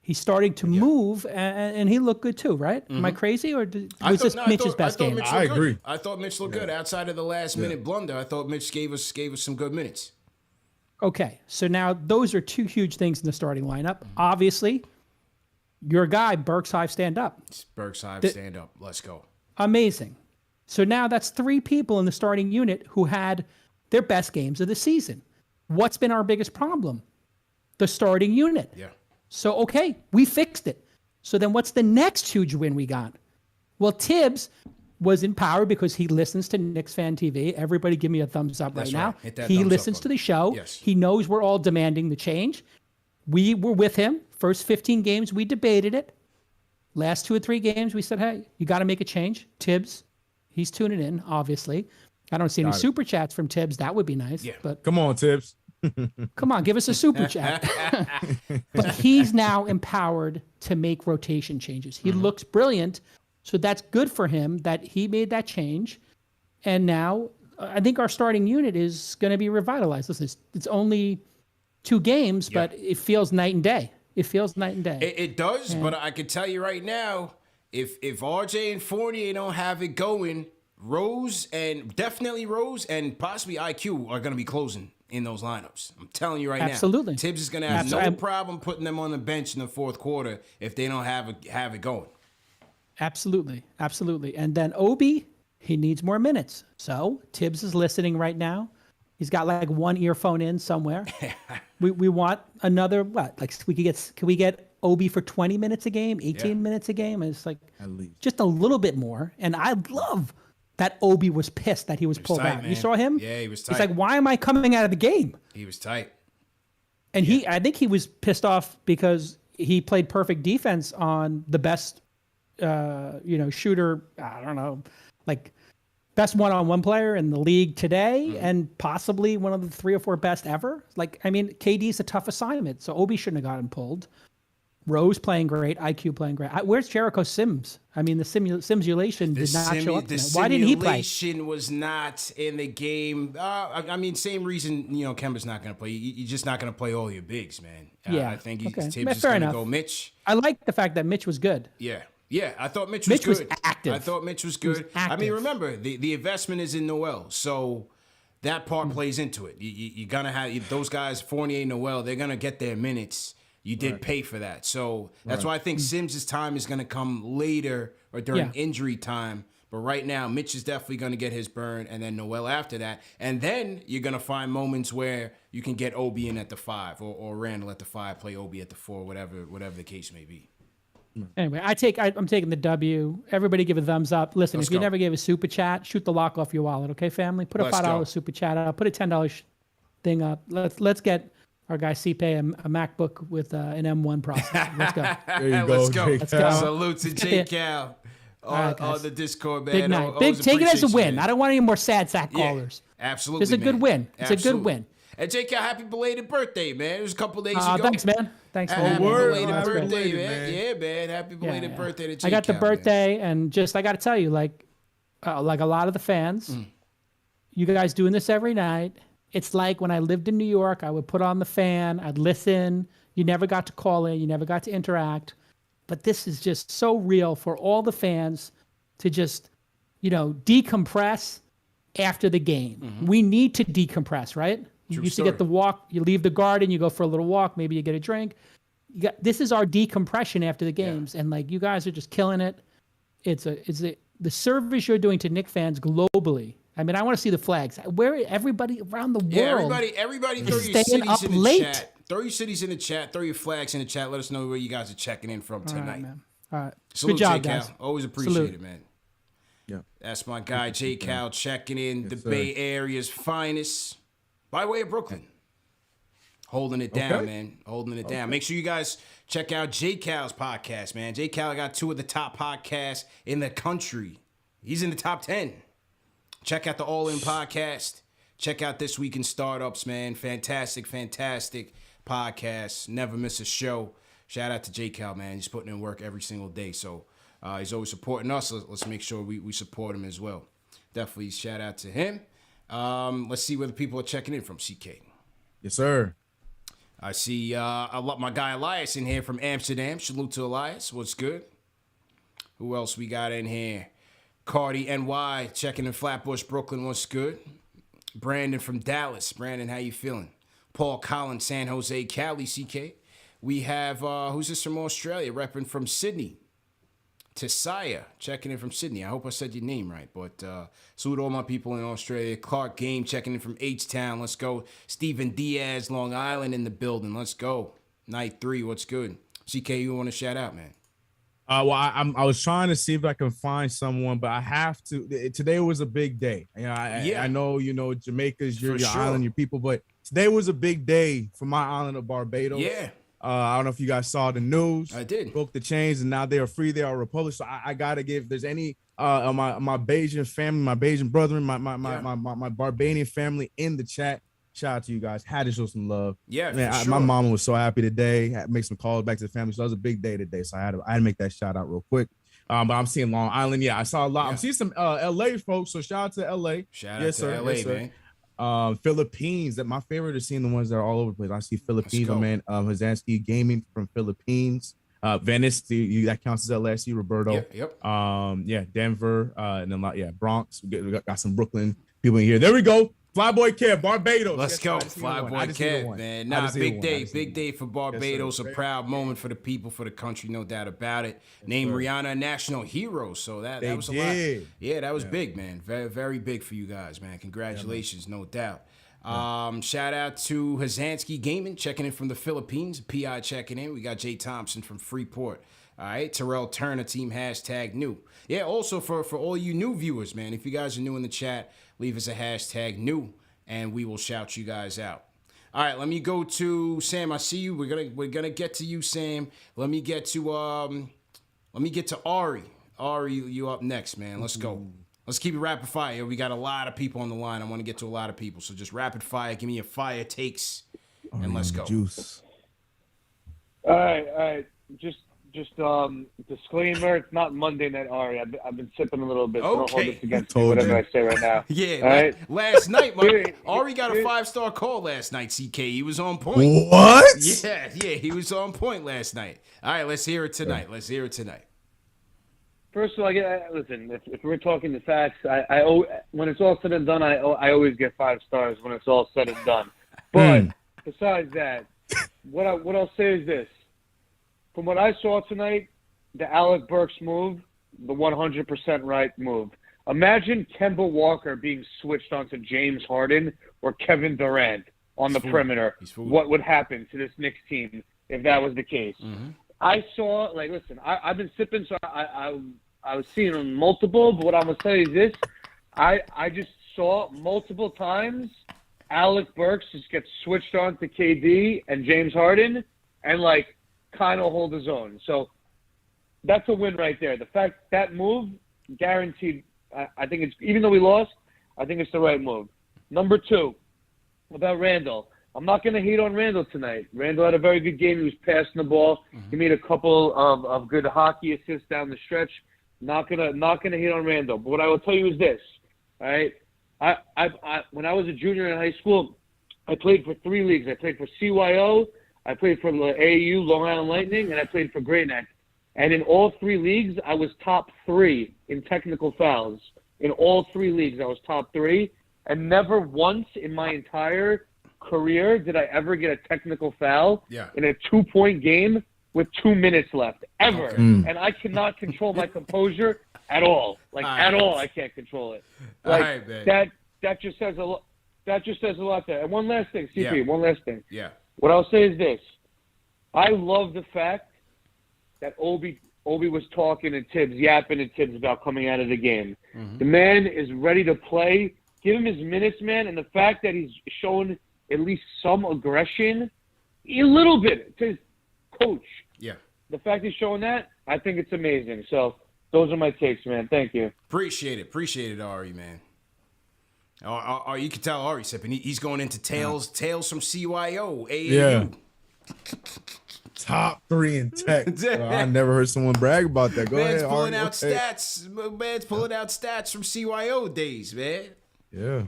[SPEAKER 7] He's starting to move, and he looked good too, right? Am I crazy, or was this Mitch's best game?
[SPEAKER 2] I agree.
[SPEAKER 1] I thought Mitch looked good. Outside of the last-minute blunder, I thought Mitch gave us some good minutes.
[SPEAKER 7] Okay, so now those are two huge things in the starting lineup. Obviously, your guy, Berkshive, stand up.
[SPEAKER 1] Berkshive, stand up. Let's go.
[SPEAKER 7] Amazing. So now that's three people in the starting unit who had their best games of the season. What's been our biggest problem? The starting unit.
[SPEAKER 1] Yeah.
[SPEAKER 7] So, okay, we fixed it. So then what's the next huge win we got? Well, Tibbs was empowered because he listens to KnicksFanTV. Everybody give me a thumbs up right now. He listens to the show.
[SPEAKER 1] Yes.
[SPEAKER 7] He knows we're all demanding the change. We were with him. First 15 games, we debated it. Last 2 or 3 games, we said, hey, you got to make a change. Tibbs, he's tuning in, obviously. I don't see any super chats from Tibbs. That would be nice.
[SPEAKER 1] Yeah.
[SPEAKER 7] But
[SPEAKER 2] come on, Tibbs.
[SPEAKER 7] Come on, give us a super chat. But he's now empowered to make rotation changes. He looks brilliant. So that's good for him that he made that change. And now I think our starting unit is going to be revitalized. Listen, it's only 2 games, but it feels night and day. It feels night and day.
[SPEAKER 1] It does, but I can tell you right now, if RJ and Fournier don't have it going, Rose and possibly IQ are going to be closing in those lineups. I'm telling you right now.
[SPEAKER 7] Absolutely.
[SPEAKER 1] Tibbs is going to have no problem putting them on the bench in the fourth quarter if they don't have it going.
[SPEAKER 7] Absolutely. Absolutely. And then Obi, he needs more minutes. So Tibbs is listening right now. He's got like one earphone in somewhere. we want another, can we get Obi for 20 minutes a game, 18 minutes a game? It's like at least just a little bit more. And I love that Obi was pissed that he was pulled out. Man. You saw him?
[SPEAKER 1] Yeah, he was tight.
[SPEAKER 7] He's like, why am I coming out of the game?
[SPEAKER 1] He was tight.
[SPEAKER 7] And I think he was pissed off because he played perfect defense on the best, shooter, I don't know, like best one-on-one player in the league today and possibly one of the 3 or 4 best ever. KD's a tough assignment, so Obi shouldn't have gotten pulled. Rose playing great, IQ playing great. Where's Jericho Sims? The simulation did not show up. Why didn't he play?
[SPEAKER 1] The simulation was not in the game. Same reason, Kemba's not going to play. You're just not going to play all your bigs, man. I think Tibbs is going to go Mitch.
[SPEAKER 7] I like the fact that Mitch was good.
[SPEAKER 1] Yeah, I thought Mitch was good.
[SPEAKER 7] Was active.
[SPEAKER 1] I thought Mitch was good. Remember, the investment is in Noel, so that part plays into it. You're going to have those guys, Fournier, Noel, they're going to get their minutes. You did pay for that. So that's why I think Sims' time is going to come later or during injury time. But right now, Mitch is definitely going to get his burn, and then Noel after that. And then you're going to find moments where you can get Obi in at the 5 or Randall at the 5, play Obi at the 4, whatever the case may be.
[SPEAKER 7] Anyway, I'm taking the W. Everybody give a thumbs up. Listen, if you never gave a super chat, shoot the lock off your wallet, okay, family? Put a $5 super chat up. Put a $10 thing up. Let's get our guy CPay a MacBook with an M1 processor. Let's go.
[SPEAKER 2] There you go.
[SPEAKER 1] Let's go. Salute to J Cal on the Discord, man.
[SPEAKER 7] Big night. Take it as a win. I don't want any more sad sack callers.
[SPEAKER 1] Absolutely.
[SPEAKER 7] It's a good win. It's a good win.
[SPEAKER 1] And J Cal, happy belated birthday, man. It was a couple days ago.
[SPEAKER 7] Thanks, man.
[SPEAKER 1] Happy belated birthday, man. Yeah, man. Happy belated birthday to J Cal.
[SPEAKER 7] I got the birthday, and I got to tell you, like a lot of the fans, you guys doing this every night. It's like when I lived in New York, I would put on the fan, I'd listen. You never got to call in, you never got to interact. But this is just so real for all the fans to just, decompress after the game. We need to decompress, right? You used to get the walk, you leave the garden, you go for a little walk, maybe you get a drink. This is our decompression after the games, and you guys are just killing it. It's the service you're doing to Knicks fans globally. I want to see the flags. Where everybody around the world.
[SPEAKER 1] Yeah, everybody throw your cities in the chat. Throw your cities in the chat. Throw your flags in the chat. Let us know where you guys are checking in from tonight.
[SPEAKER 7] All right, man. All right.
[SPEAKER 1] Salute,
[SPEAKER 7] good job,
[SPEAKER 1] J-Cal.
[SPEAKER 7] guys.
[SPEAKER 1] Always appreciate it, man.
[SPEAKER 2] Yeah.
[SPEAKER 1] That's my guy, J. Cal, checking in, the Bay Area's finest, by way of Brooklyn. Holding it down, man. Holding it down. Make sure you guys check out J. Cal's podcast, man. J. Cal got 2 of the top podcasts in the country. He's in the top 10. Check out the All In podcast. Check out This Week in Startups, man. Fantastic, fantastic podcast. Never miss a show. Shout out to J. Cal, man. He's putting in work every single day. So he's always supporting us. Let's make sure we support him as well. Definitely shout out to him. Let's see where the people are checking in from, CK.
[SPEAKER 2] Yes, sir.
[SPEAKER 1] I see my guy Elias in here from Amsterdam. Salute to Elias. What's good? Who else we got in here? Cardi NY checking in Flatbush, Brooklyn. What's good? Brandon from Dallas. Brandon, how you feeling? Paul Collins, San Jose, Cali, CK. We have, who's this from Australia? Repping from Sydney. Tesaya, checking in from Sydney. I hope I said your name right, but salute all my people in Australia. Clark Game checking in from H-Town. Let's go. Stephen Diaz, Long Island in the building. Let's go. Night 3, what's good? CK, you want to shout out, man?
[SPEAKER 2] Well, I was trying to see if I can find someone, but I have to. Today was a big day. You know, I know, Jamaica's your island, your people, but today was a big day for my island of Barbados.
[SPEAKER 1] Yeah.
[SPEAKER 2] I don't know if you guys saw the news.
[SPEAKER 1] I did.
[SPEAKER 2] Broke the chains, and now they are free. They are a republic. So I gotta give. If there's any my Bajan family, my Bajan brethren, my Barbadian family in the chat. Shout out to you guys. Had to show some love.
[SPEAKER 1] Yeah,
[SPEAKER 2] man. My mama was so happy today. Had to make some calls back to the family. So that was a big day today. So I had to make that shout out real quick. But I'm seeing Long Island. Yeah, I saw a lot. I'm seeing some LA folks. So shout out to LA.
[SPEAKER 1] Shout out to LA, man.
[SPEAKER 2] Philippines. That my favorite is seeing the ones that are all over the place. I see Philippines, my man. Hazansky Gaming from Philippines. Venice, that counts as LA. I see Roberto.
[SPEAKER 1] Yep.
[SPEAKER 2] Denver, and then Bronx. We got some Brooklyn people in here. There we go. Flyboy Kev, Barbados.
[SPEAKER 1] Let's go. Flyboy Kev, man. Big day for Barbados. A proud moment for the people, for the country, no doubt about it. Named Rihanna a national hero, so that was a lot. Yeah, that was big, man. Very, very big for you guys, man. Congratulations, no doubt. Shout out to Hazansky Gaming, checking in from the Philippines. PI checking in. We got Jay Thompson from Freeport. All right, Terrell Turner, team #new. Yeah, also for all you new viewers, man, if you guys are new in the chat, leave us a #new, and we will shout you guys out. All right, let me go to Sam. I see you. We're gonna get to you, Sam. Let me get to Ari. Ari, you up next, man. Let's go. Let's keep it rapid fire. We got a lot of people on the line. I want to get to a lot of people, so just rapid fire. Give me your fire takes, and let's go.
[SPEAKER 2] Juice.
[SPEAKER 8] All right. Just disclaimer, it's not Monday Night Ari. I've been sipping a little bit, so don't hold this against me, whatever I say right now.
[SPEAKER 1] Yeah, right? Last night, Ari got a 5-star call last night, CK. He was on point.
[SPEAKER 2] What?
[SPEAKER 1] Yeah, he was on point last night. All right, let's hear it tonight.
[SPEAKER 8] First of all, listen, if we're talking the facts, when it's all said and done, I always get 5 stars when it's all said and done. But besides that, what I'll say is this. From what I saw tonight, the Alec Burks move, the 100% right move. Imagine Kemba Walker being switched onto James Harden or Kevin Durant on the perimeter. What would happen to this Knicks team if that was the case? Mm-hmm. I saw, listen, I've been sipping, so I was seeing multiple, but what I'm going to tell you is this. I just saw multiple times Alec Burks just get switched on to KD and James Harden and, kind of hold his own. So that's a win right there. The fact that move, guaranteed, I think it's, even though we lost, I think it's the right move. Number 2, about Randall. I'm not going to hate on Randall tonight. Randall had a very good game. He was passing the ball. Mm-hmm. He made a couple of good hockey assists down the stretch. Not gonna hate on Randall. But what I will tell you is this, all right? I when I was a junior in high school, I played for 3 leagues. I played for CYO, I played for the AAU, Long Island Lightning, and I played for Great Neck. And in all 3 leagues, I was top 3 in technical fouls. In all 3 leagues, I was top 3. And never once in my entire career did I ever get a technical foul in a 2-point game with 2 minutes left, ever. Okay. And I cannot control my composure at all. At all, I can't control it. That just says a lot. That just says a lot there. And one last thing, CP, one last thing.
[SPEAKER 1] Yeah.
[SPEAKER 8] What I'll say is this. I love the fact that Obi Obi was talking to Tibbs, yapping to Tibbs about coming out of the game. The man is ready to play. Give him his minutes, man. And the fact that he's shown at least some aggression, a little bit, to his coach.
[SPEAKER 1] Yeah.
[SPEAKER 8] The fact he's showing that, I think it's amazing. So those are my takes, man. Thank you.
[SPEAKER 1] Appreciate it, Ari, man. You can tell Ari sipping. He's going into tales from CYO, AAU.
[SPEAKER 2] Yeah. Top 3 in tech. I never heard someone brag about that. Go ahead.
[SPEAKER 1] Pulling out stats. Man's pulling out stats from CYO days, man.
[SPEAKER 2] Yeah.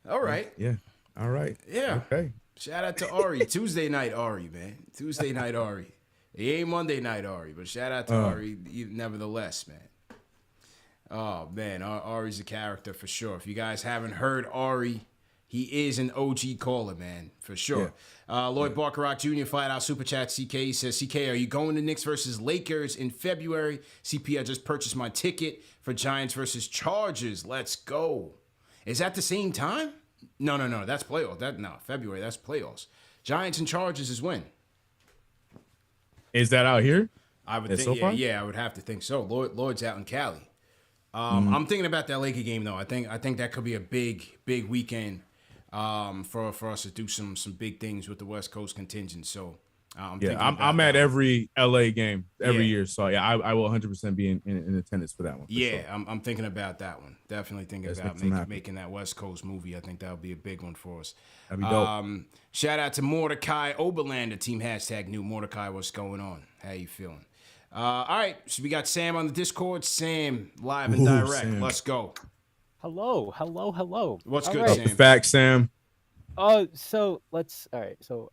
[SPEAKER 1] All right.
[SPEAKER 2] Yeah. All right.
[SPEAKER 1] Yeah.
[SPEAKER 2] Okay.
[SPEAKER 1] Shout out to Ari. Tuesday night Ari, man. Tuesday night Ari. He ain't Monday night Ari, but shout out to Ari nevertheless, man. Oh, man. Ari's a character for sure. If you guys haven't heard Ari, he is an OG caller, man, for sure. Yeah. Lloyd Barkerock Jr. flat out super chat CK. He says, CK, are you going to Knicks versus Lakers in February? CP, I just purchased my ticket for Giants versus Chargers. Let's go. Is that the same time? No. That's playoffs. February. That's playoffs. Giants and Chargers is when?
[SPEAKER 2] Is that out here?
[SPEAKER 1] I would think. I would have to think so. Lloyd's out in Cali. I'm thinking about that Laker game though. I think that could be a big weekend for us to do some big things with the West Coast contingent. So
[SPEAKER 2] I'm at every LA game every year. So I will 100% be in attendance for that one.
[SPEAKER 1] Sure. I'm thinking about that one. Definitely thinking about making that West Coast movie. I think that would be a big one for us.
[SPEAKER 2] That'd be dope.
[SPEAKER 1] Shout out to Mordecai Oberlander, team hashtag new Mordecai. What's going on? How you feeling? All right, so we got Sam on the Discord. Sam, live and direct. Sam. Let's go.
[SPEAKER 9] Hello.
[SPEAKER 1] What's
[SPEAKER 9] all
[SPEAKER 1] good,
[SPEAKER 9] right.
[SPEAKER 1] Sam?
[SPEAKER 2] Facts, Sam.
[SPEAKER 9] So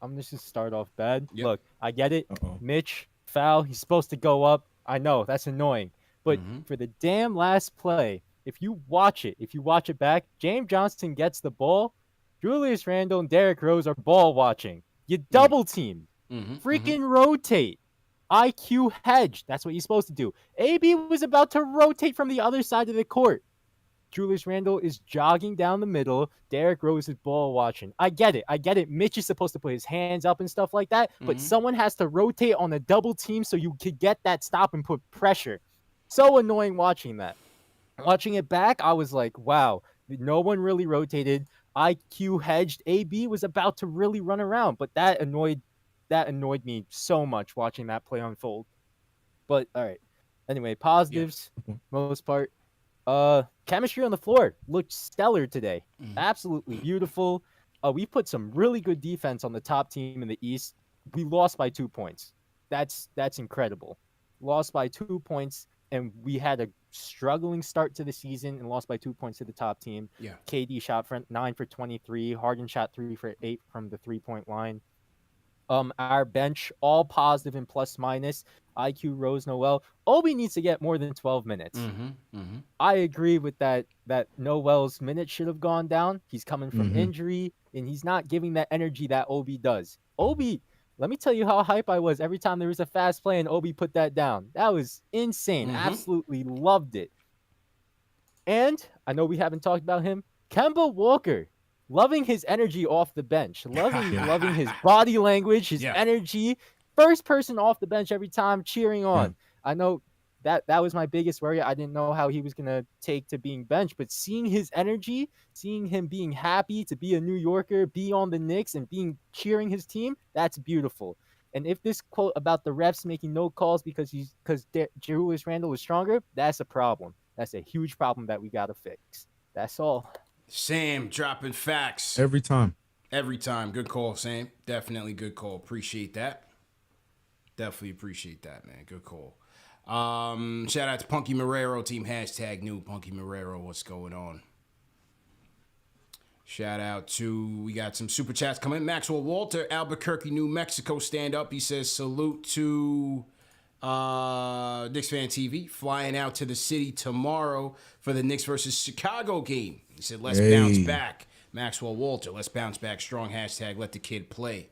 [SPEAKER 9] I'm just gonna start off bad. Yep. Look, I get it. Mitch, foul. He's supposed to go up. I know that's annoying, but for the damn last play, if you watch it back, James Johnson gets the ball. Julius Randle and Derrick Rose are ball watching. You double team, freaking rotate. IQ hedge. That's what you're supposed to do. AB was about to rotate from the other side of the court. Julius Randle is jogging down the middle. Derrick Rose is ball watching. I get it. Mitch is supposed to put his hands up and stuff like that, but someone has to rotate on a double team so you could get that stop and put pressure. So annoying watching that. Watching it back, I was like, wow, no one really rotated. IQ hedged. AB was about to really run around, but that annoyed me so much watching that play unfold. But all right. Anyway, positives, most part. Chemistry on the floor looked stellar today. Absolutely beautiful. We put some really good defense on the top team in the East. We lost by 2 points. That's incredible. Lost by 2 points, and we had a struggling start to the season and lost by 2 points to the top team.
[SPEAKER 1] Yeah.
[SPEAKER 9] KD shot 9 for 23. Harden shot 3 for 8 from the 3-point line. Our bench, all positive and plus minus. IQ, Rose, Noel. Obi needs to get more than 12 minutes. I agree with that Noel's minutes should have gone down. He's coming from injury, and he's not giving that energy that Obi does. Obi, let me tell you how hype I was every time there was a fast play and Obi put that down. That was insane. Absolutely loved it. And I know we haven't talked about him. Kemba Walker. Loving his energy off the bench. Loving his body language, his energy. First person off the bench every time, cheering on. I know that was my biggest worry. I didn't know how he was going to take to being benched, but seeing his energy, seeing him being happy to be a New Yorker, be on the Knicks, and cheering his team, that's beautiful. And if this quote about the refs making no calls because Julius Randle was stronger, that's a problem. That's a huge problem that we got to fix. That's all.
[SPEAKER 1] Sam dropping facts.
[SPEAKER 2] Every time.
[SPEAKER 1] Good call, Sam. Definitely good call. Appreciate that. Definitely appreciate that, man. Good call. Shout out to Punky Marrero, team hashtag new Punky Marrero. What's going on? Shout out to, we got some super chats coming. Maxwell Walter, Albuquerque, New Mexico, stand up. He says, salute to KnicksFanTV, flying out to the city tomorrow for the Knicks versus Chicago game. He said, let's bounce back. Maxwell Walter, let's bounce back strong. Hashtag let the kid play.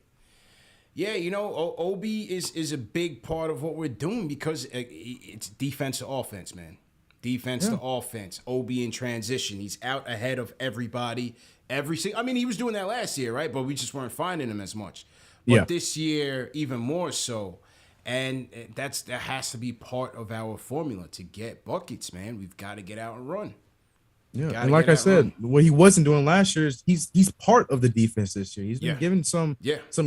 [SPEAKER 1] Yeah, you know, Obi is a big part of what we're doing because it's defense to offense, man. Defense to offense. Obi in transition. He's out ahead of everybody. I mean, he was doing that last year, right? But we just weren't finding him as much. But this year, even more so. And that has to be part of our formula to get buckets, man. We've got to get out and run.
[SPEAKER 2] Yeah, and like I said, what he wasn't doing last year is he's part of the defense this year. He's been giving some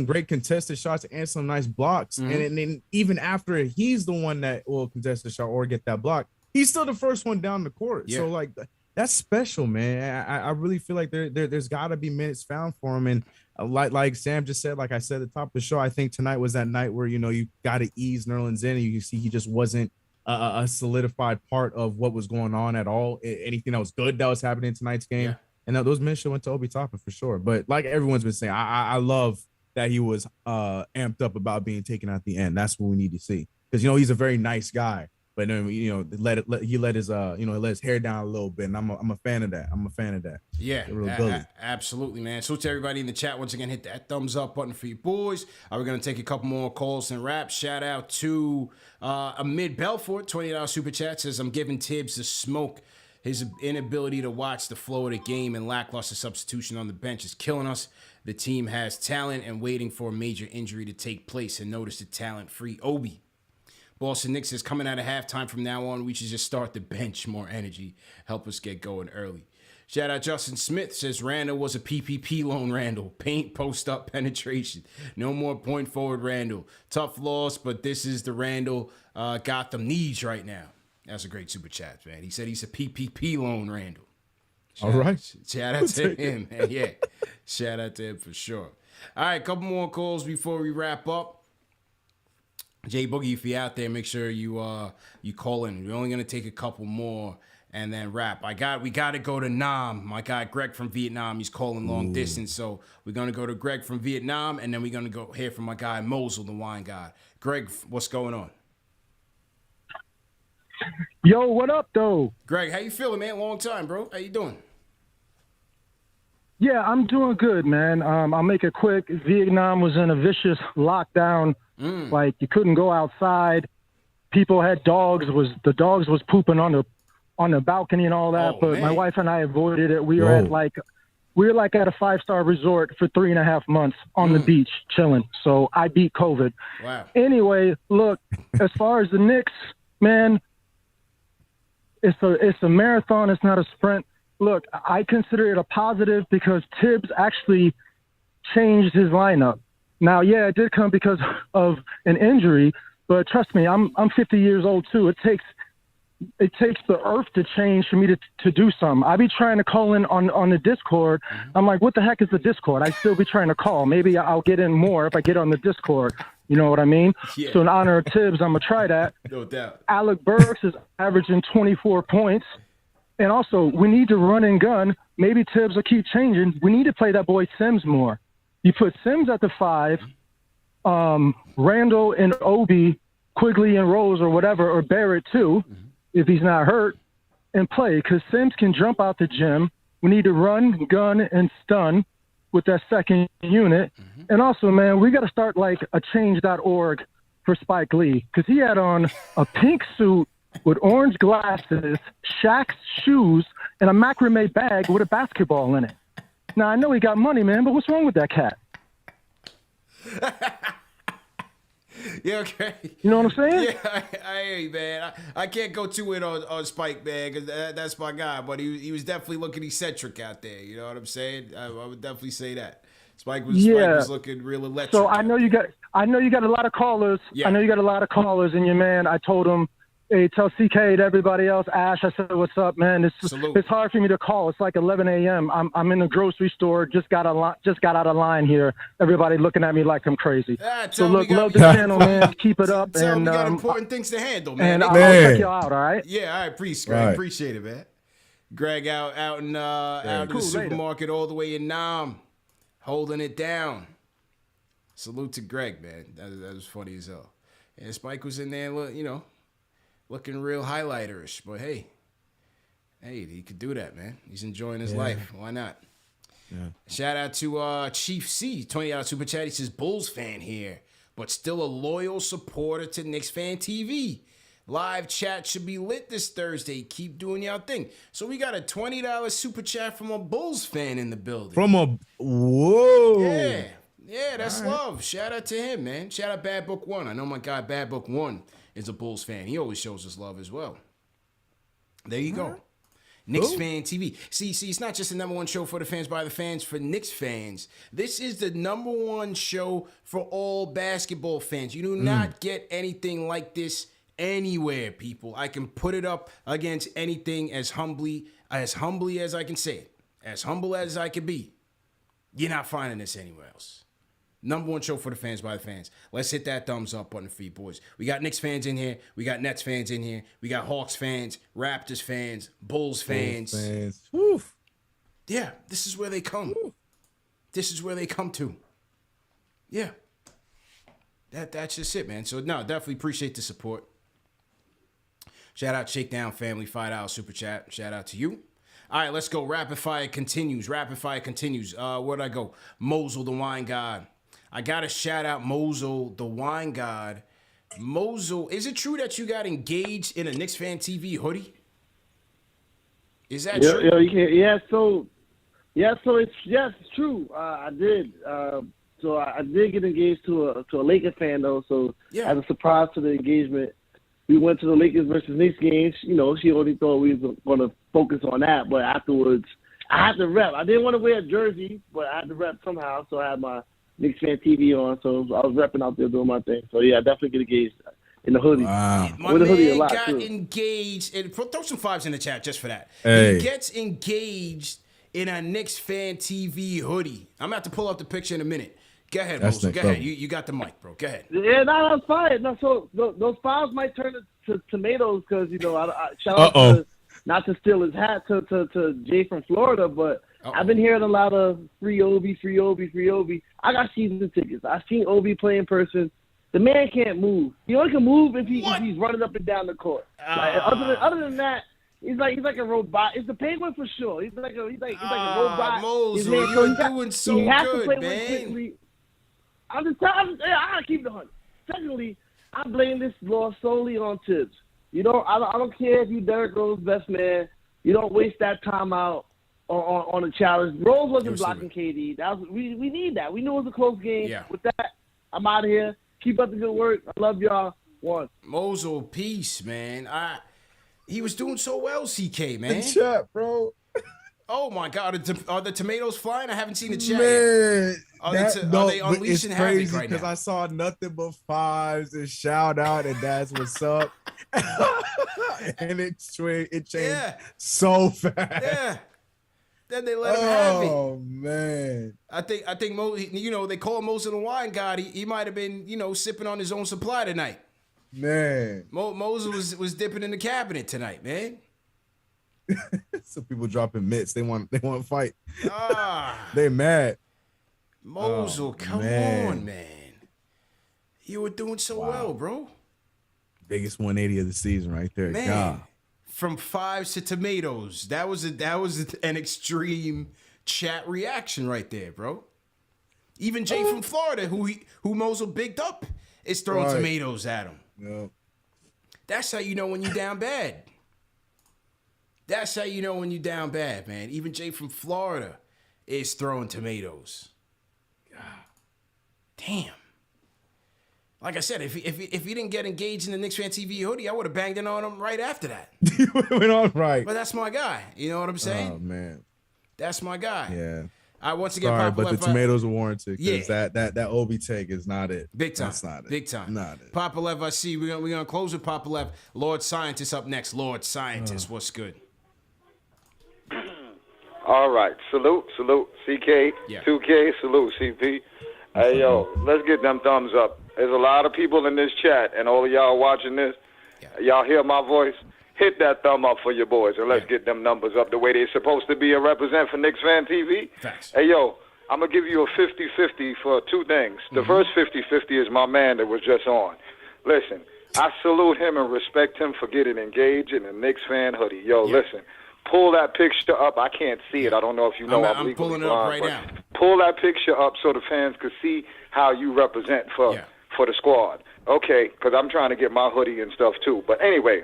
[SPEAKER 2] great contested shots and some nice blocks. And then even after he's the one that will contest the shot or get that block, he's still the first one down the court. So like that's special, man. I really feel like there's got to be minutes found for him. And like Sam just said, like I said at the top of the show, I think tonight was that night where you got to ease Nerlens in, and you see he just wasn't a solidified part of what was going on at all. Anything that was good that was happening in tonight's game, and those minutes went to Obi Toppin for sure. But like everyone's been saying, I love that he was amped up about being taken at the end. That's what we need to see, because he's a very nice guy. But then he let his hair down a little bit, and I'm a fan of that.
[SPEAKER 1] Yeah, absolutely, man. So to everybody in the chat, once again, hit that thumbs up button for you boys. We're gonna take a couple more calls and wrap. Shout out to Amid Belfort, $20 super chat, says I'm giving Tibbs the smoke. His inability to watch the flow of the game and lackluster substitution on the bench is killing us. The team has talent and waiting for a major injury to take place, and notice the talent-free Obi. Boston Knicks is coming out of halftime from now on. We should just start the bench, more energy, help us get going early. Shout out Justin Smith, says Randall was a PPP loan Randall. Paint, post up, penetration. No more point forward Randall. Tough loss, but this is the Randall Gotham needs right now. That's a great super chat, man. He said he's a PPP loan Randall. Shout out to him, man. Yeah, shout out to him for sure. All right, couple more calls before we wrap up. Jay Boogie, if you're out there, make sure you call in. We're only gonna take a couple more and then wrap. We gotta go to Nam. My guy Greg from Vietnam, he's calling long distance, so we're gonna go to Greg from Vietnam, and then we're gonna go hear from my guy Mosul, the wine guy. Greg, what's going on?
[SPEAKER 10] Yo, what up, though?
[SPEAKER 1] Greg, how you feeling, man? Long time, bro. How you doing?
[SPEAKER 10] Yeah, I'm doing good, man. I'll make it quick. Vietnam was in a vicious lockdown. Like, you couldn't go outside. People had dogs. The dogs was pooping on the balcony and all that. But man, my wife and I avoided it. We were at at a 5-star resort for 3.5 months on the beach chilling. So I beat COVID.
[SPEAKER 1] Wow.
[SPEAKER 10] Anyway, look, as far as the Knicks, man, it's a marathon. It's not a sprint. Look, I consider it a positive because Tibbs actually changed his lineup. Now, yeah, it did come because of an injury, but trust me, I'm 50 years old too. It takes the earth to change for me to do something. I be trying to call in on the Discord. I'm like, what the heck is the Discord? I still be trying to call. Maybe I'll get in more if I get on the Discord. You know what I mean?
[SPEAKER 1] Yeah.
[SPEAKER 10] So in honor of Tibbs, I'm gonna try that.
[SPEAKER 1] No doubt.
[SPEAKER 10] Alec Burks is averaging 24 points. And also, we need to run and gun. Maybe Tibbs will keep changing. We need to play that boy Sims more. You put Sims at the 5, Randall and Obi, Quigley and Rose or whatever, or Barrett too, if he's not hurt, and play. Because Sims can jump out the gym. We need to run, gun, and stun with that second unit. And also, man, we got to start like a change.org for Spike Lee. Because he had on a pink suit with orange glasses, Shaq's shoes, and a macrame bag with a basketball in it. Now, I know he got money, man, but what's wrong with that cat?
[SPEAKER 1] Yeah, okay.
[SPEAKER 10] You know what I'm saying?
[SPEAKER 1] Yeah, I hear you, man. I can't go too in on Spike, man, because that's my guy. But he was definitely looking eccentric out there. You know what I'm saying? I would definitely say that. Spike was looking real electric.
[SPEAKER 10] So I know you got a lot of callers.
[SPEAKER 1] Yeah.
[SPEAKER 10] I know you got a lot of callers, and your man, I told him, hey, tell CK and everybody else, Ash, I said, what's up, man? It's hard for me to call. It's like 11 a.m. I'm in the grocery store, just got out of line here. Everybody looking at me like I'm crazy. So look, love the channel, man. Keep it up.
[SPEAKER 1] Tell me we got important things to handle, man.
[SPEAKER 10] And I'll check you out, all right?
[SPEAKER 1] Yeah, all right, Greg. Appreciate it, man. Greg out in the supermarket all the way in Nam, holding it down. Salute to Greg, man. That was funny as hell. And Spike was in there, looking real highlighterish, but hey, he could do that, man. He's enjoying his life. Why not? Yeah. Shout out to Chief C, $20 super chat. He says, Bulls fan here, but still a loyal supporter to KnicksFanTV. Live chat should be lit this Thursday. Keep doing your thing. So we got a $20 super chat from a Bulls fan in the building.
[SPEAKER 2] Whoa.
[SPEAKER 1] Yeah, that's love. Shout out to him, man. Shout out Bad Book One. I know my guy Bad Book One is a Bulls fan. He always shows us love as well. There you go. KnicksFanTV. See, it's not just the #1 show for the fans by the fans for Knicks fans. This is the #1 show for all basketball fans. You do not get anything like this anywhere, people. I can put it up against anything as humbly as I can say it, as humble as I can be. You're not finding this anywhere else. #1 show for the fans by the fans. Let's hit that thumbs up button for you boys. We got Knicks fans in here. We got Nets fans in here. We got Hawks fans, Raptors fans, Bulls fans. Yeah, this is where they come. This is where they come to. Yeah. That's just it, man. So, no, definitely appreciate the support. Shout out Shakedown Family, $5 super chat. Shout out to you. All right, let's go. Rapid fire continues. Where'd I go? Mosul, the wine god. I got to shout out Mosul, the wine god. Mosul, is it true that you got engaged in a KnicksFanTV hoodie? Is that true?
[SPEAKER 4] It's true. I did. So I did get engaged to a Laker fan though. So as a surprise to the engagement, we went to the Lakers versus Knicks games. You know, she only thought we was going to focus on that, but afterwards, I had to rep. I didn't want to wear a jersey, but I had to rep somehow. So I had my KnicksFanTV on, so I was repping out there doing my thing. So yeah, I definitely get engaged in the hoodie.
[SPEAKER 1] Wow. My
[SPEAKER 4] with
[SPEAKER 1] man
[SPEAKER 4] hoodie a lot
[SPEAKER 1] got
[SPEAKER 4] too.
[SPEAKER 1] engaged. And throw some fives in the chat just for that.
[SPEAKER 2] Hey.
[SPEAKER 1] He gets engaged in a KnicksFanTV hoodie. I'm about to pull up the picture in a minute. Go ahead, Mosul. Go ahead. You got the mic, bro. Go ahead.
[SPEAKER 4] Yeah, no, that's fine. No, so those files might turn to tomatoes because, you know, I shout out to, not to steal his hat, to Jay from Florida, but I've been hearing a lot of free Obi. I got season tickets. I've seen Obi play in person. The man can't move. He only can move if he's running up and down the court. Like, other than that, he's like a robot. It's the Penguin for sure. He's like a robot.
[SPEAKER 1] Mosul, you're doing so good, man.
[SPEAKER 4] I gotta keep it 100. Secondly, I blame this loss solely on Tibbs. You know, I don't care if you Derrick Rose best man. You don't waste that time out on a challenge. Rose wasn't blocking KD. We need that. We knew it was a close game.
[SPEAKER 1] Yeah.
[SPEAKER 4] With that, I'm out of here. Keep up the good work. I love y'all. One.
[SPEAKER 1] Mosul, peace, man. He was doing so well, CK, man.
[SPEAKER 2] The chat, bro.
[SPEAKER 1] Oh my God, are the tomatoes flying? I haven't seen the chat
[SPEAKER 2] yet.
[SPEAKER 1] Are they unleashing havoc right now?
[SPEAKER 2] Because I saw nothing but fives and shout out and that's what's up. And it changed so fast.
[SPEAKER 1] Yeah. Then they let him have it.
[SPEAKER 2] Oh man.
[SPEAKER 1] I think they call Mosul the wine god. He might have been, sipping on his own supply tonight.
[SPEAKER 2] Man.
[SPEAKER 1] Mosul was dipping in the cabinet tonight, man.
[SPEAKER 2] Some people dropping mitts. They want to fight. They mad.
[SPEAKER 1] Mosul, come on, man. You were doing so well, bro.
[SPEAKER 2] Biggest 180 of the season right there.
[SPEAKER 1] Man.
[SPEAKER 2] God.
[SPEAKER 1] From fives to tomatoes. That was an extreme chat reaction right there, bro. Even Jay from Florida, who Mosul bigged up, is throwing tomatoes at him.
[SPEAKER 2] Yep.
[SPEAKER 1] That's how you know when you're down bad. That's how you know when you're down bad, man. Even Jay from Florida is throwing tomatoes. God damn. Like I said, if he didn't get engaged in the KnicksFanTV hoodie, I would have banged it on him right after that.
[SPEAKER 2] You went on right.
[SPEAKER 1] But that's my guy. You know what I'm saying?
[SPEAKER 2] Oh man,
[SPEAKER 1] that's my guy.
[SPEAKER 2] Yeah.
[SPEAKER 1] I once again,
[SPEAKER 2] sorry, but the tomatoes are warranted because that Obi take is not it.
[SPEAKER 1] Big time.
[SPEAKER 2] That's not it.
[SPEAKER 1] Big time.
[SPEAKER 2] Not it.
[SPEAKER 1] Papa Lev, I see. We're gonna close with Papa Lev. Lord Scientist up next. Lord Scientist, what's good?
[SPEAKER 11] All right. Salute, CK.
[SPEAKER 1] Yeah.
[SPEAKER 11] 2K, salute, CP. Hey, yo, let's get them thumbs up. There's a lot of people in this chat, and all of y'all watching this, y'all hear my voice? Hit that thumb up for your boys, and let's get them numbers up the way they're supposed to be and represent for KnicksFanTV.
[SPEAKER 1] Facts.
[SPEAKER 11] Hey, yo, I'm going to give you a 50-50 for two things. The first 50-50 is my man that was just on. Listen, I salute him and respect him for getting engaged in a Knicks fan hoodie. Yo, listen. Pull that picture up. I can't see it. I don't know if you know.
[SPEAKER 1] I'm pulling it up right now.
[SPEAKER 11] Pull that picture up so the fans can see how you represent for the squad. Okay, because I'm trying to get my hoodie and stuff too. But anyway,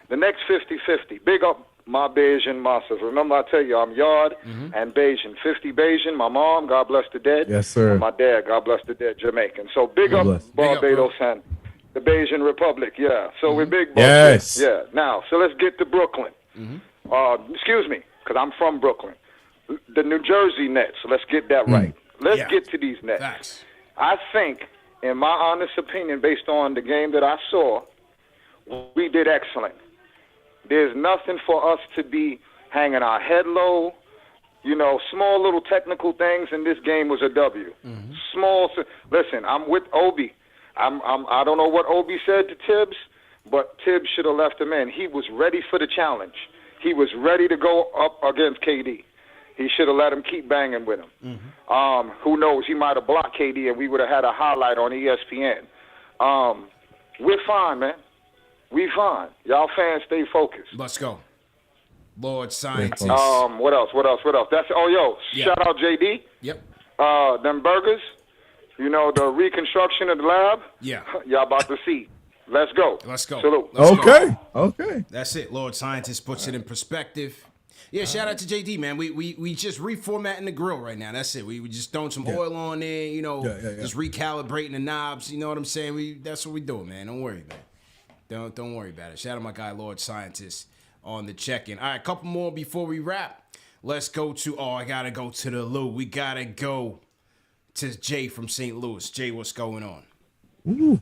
[SPEAKER 11] the next 50-50. Big up my Bayesian massive. Remember, I tell you, I'm Yard and Bayesian. 50 Bayesian, my mom, God bless the dead.
[SPEAKER 2] Yes, sir.
[SPEAKER 11] And my dad, God bless the dead, Jamaican. So big up Barbados and the Bayesian Republic, yeah. So we're big bucks.
[SPEAKER 2] Yes.
[SPEAKER 11] Yeah. Now, so let's get to Brooklyn. Excuse me, because I'm from Brooklyn. The New Jersey Nets, let's get that right. Let's get to these Nets.
[SPEAKER 1] Facts.
[SPEAKER 11] I think, in my honest opinion, based on the game that I saw, we did excellent. There's nothing for us to be hanging our head low. You know, small little technical things in this game was a W. Listen, I'm with Obi. I don't know what Obi said to Tibbs, but Tibbs should have left him in. He was ready for the challenge. He was ready to go up against KD. He should have let him keep banging with him. Who knows? He might have blocked KD and we would have had a highlight on ESPN. We're fine, man. We fine. Y'all fans stay focused.
[SPEAKER 1] Let's go. Lord Scientist.
[SPEAKER 11] What else? That's shout out JD.
[SPEAKER 1] Yep.
[SPEAKER 11] Them burgers. You know, the reconstruction of the lab.
[SPEAKER 1] Yeah.
[SPEAKER 11] Y'all about to see. Let's go.
[SPEAKER 1] Salute.
[SPEAKER 2] Okay.
[SPEAKER 1] That's it. Lord Scientist puts it in perspective. Yeah, shout out to JD, man. We just reformatting the grill right now. That's it. We just throwing some oil on there, you know, just recalibrating the knobs. You know what I'm saying? That's what we doing, man. Don't worry, man. Don't worry about it. Shout out my guy, Lord Scientist, on the check-in. All right, a couple more before we wrap. Let's go to, I got to go to the Lou. We got to go to Jay from St. Louis. Jay, what's going on?
[SPEAKER 12] Ooh.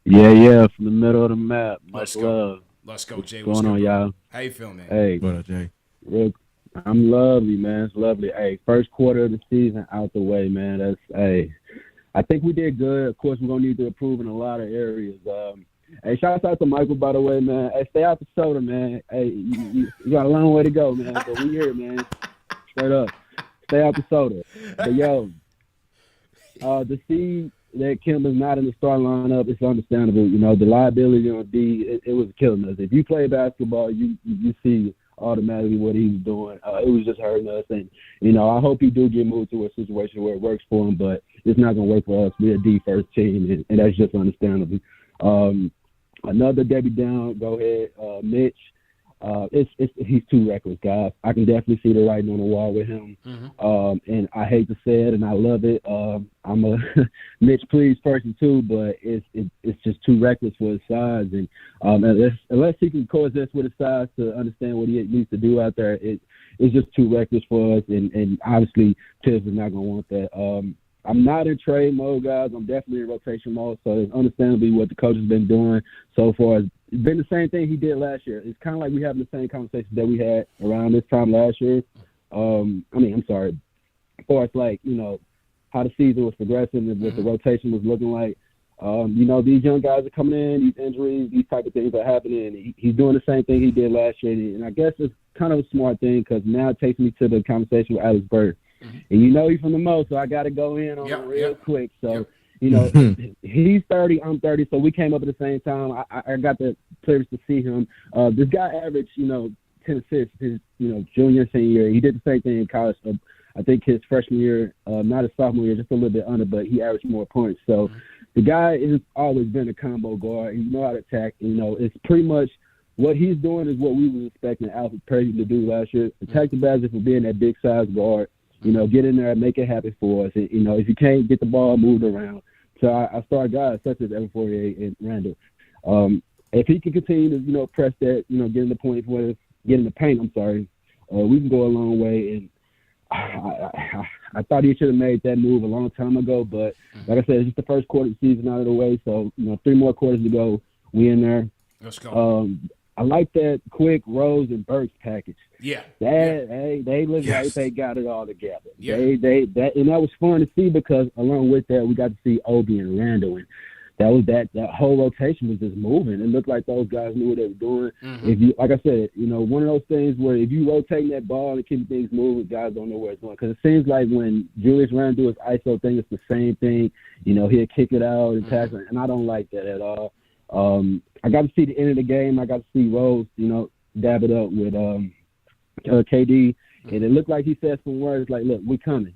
[SPEAKER 12] Yeah, from the middle of the map. Much love.
[SPEAKER 1] Let's go, Jay.
[SPEAKER 12] What's going on, y'all?
[SPEAKER 1] How you feeling, man?
[SPEAKER 12] Hey.
[SPEAKER 2] What up, Jay?
[SPEAKER 12] I'm lovely, man. It's lovely. Hey, first quarter of the season out the way, man. I think we did good. Of course, we're going to need to improve in a lot of areas. Hey, shout out to Michael, by the way, man. Hey, stay out the soda, man. Hey, you got a long way to go, man. But we here, man. Straight up. Stay out the soda. But, to see that Kim is not in the starting lineup, it's understandable. You know, the liability on D, it was killing us. If you play basketball, you see automatically what he was doing. It was just hurting us. And, you know, I hope he do get moved to a situation where it works for him, but it's not going to work for us. We're a D first team, and that's just understandable. Another Debbie down, go ahead, Mitch. He's too reckless, guys. I can definitely see the writing on the wall with him. And I hate to say it, and I love it. I'm a Mitch please person too, but it's just too reckless for his size. And unless he can coexist with his size to understand what he needs to do out there, it's just too reckless for us. And obviously, Tibbs is not going to want that. I'm not in trade mode, guys. I'm definitely in rotation mode. So it's understandably what the coach has been doing so far. It's been the same thing he did last year. It's kind of like we having the same conversation that we had around this time last year. I'm sorry. As far as like, you know, how the season was progressing and what the rotation was looking like. You know, these young guys are coming in, these injuries, these type of things are happening. He's doing the same thing he did last year. And I guess it's kind of a smart thing because now it takes me to the conversation with Alex Bird. And you know he's from the most, so I got to go in on it real quick. So, you know, he's 30, I'm 30, so we came up at the same time. I got the privilege to see him. This guy averaged, 10 assists his, junior and senior year. He did the same thing in college. I think his freshman year, not his sophomore year, just a little bit under, but he averaged more points. So the guy has always been a combo guard. He knows how to attack. It's pretty much what he's doing is what we were expecting Alfred Perry to do last year. Attack the basket for being that big size guard. Get in there and make it happen for us. And, if you can't get the ball moved around. So I start guys such as Evan Fournier and Randall. If he can continue to, press that, get in the point for us, get in the paint, we can go a long way. And I thought he should have made that move a long time ago. But like I said, it's just the first quarter of the season out of the way. So, 3 more quarters to go. We in there.
[SPEAKER 1] Let's go.
[SPEAKER 12] I like that Quick, Rose, and Burks package.
[SPEAKER 1] Yeah.
[SPEAKER 12] They look like they got it all together. Yeah. And that was fun to see because along with that, we got to see Obi and Randall. And that whole rotation was just moving. It looked like those guys knew what they were doing. If you, like I said, one of those things where if you rotate that ball and keep things moving, guys don't know where it's going. Because it seems like when Julius Randle do his ISO thing, it's the same thing. He'll kick it out and pass it, and I don't like that at all. I got to see the end of the game. I got to see Rose, dab it up with KD, and it looked like he said some words like, "Look, we coming."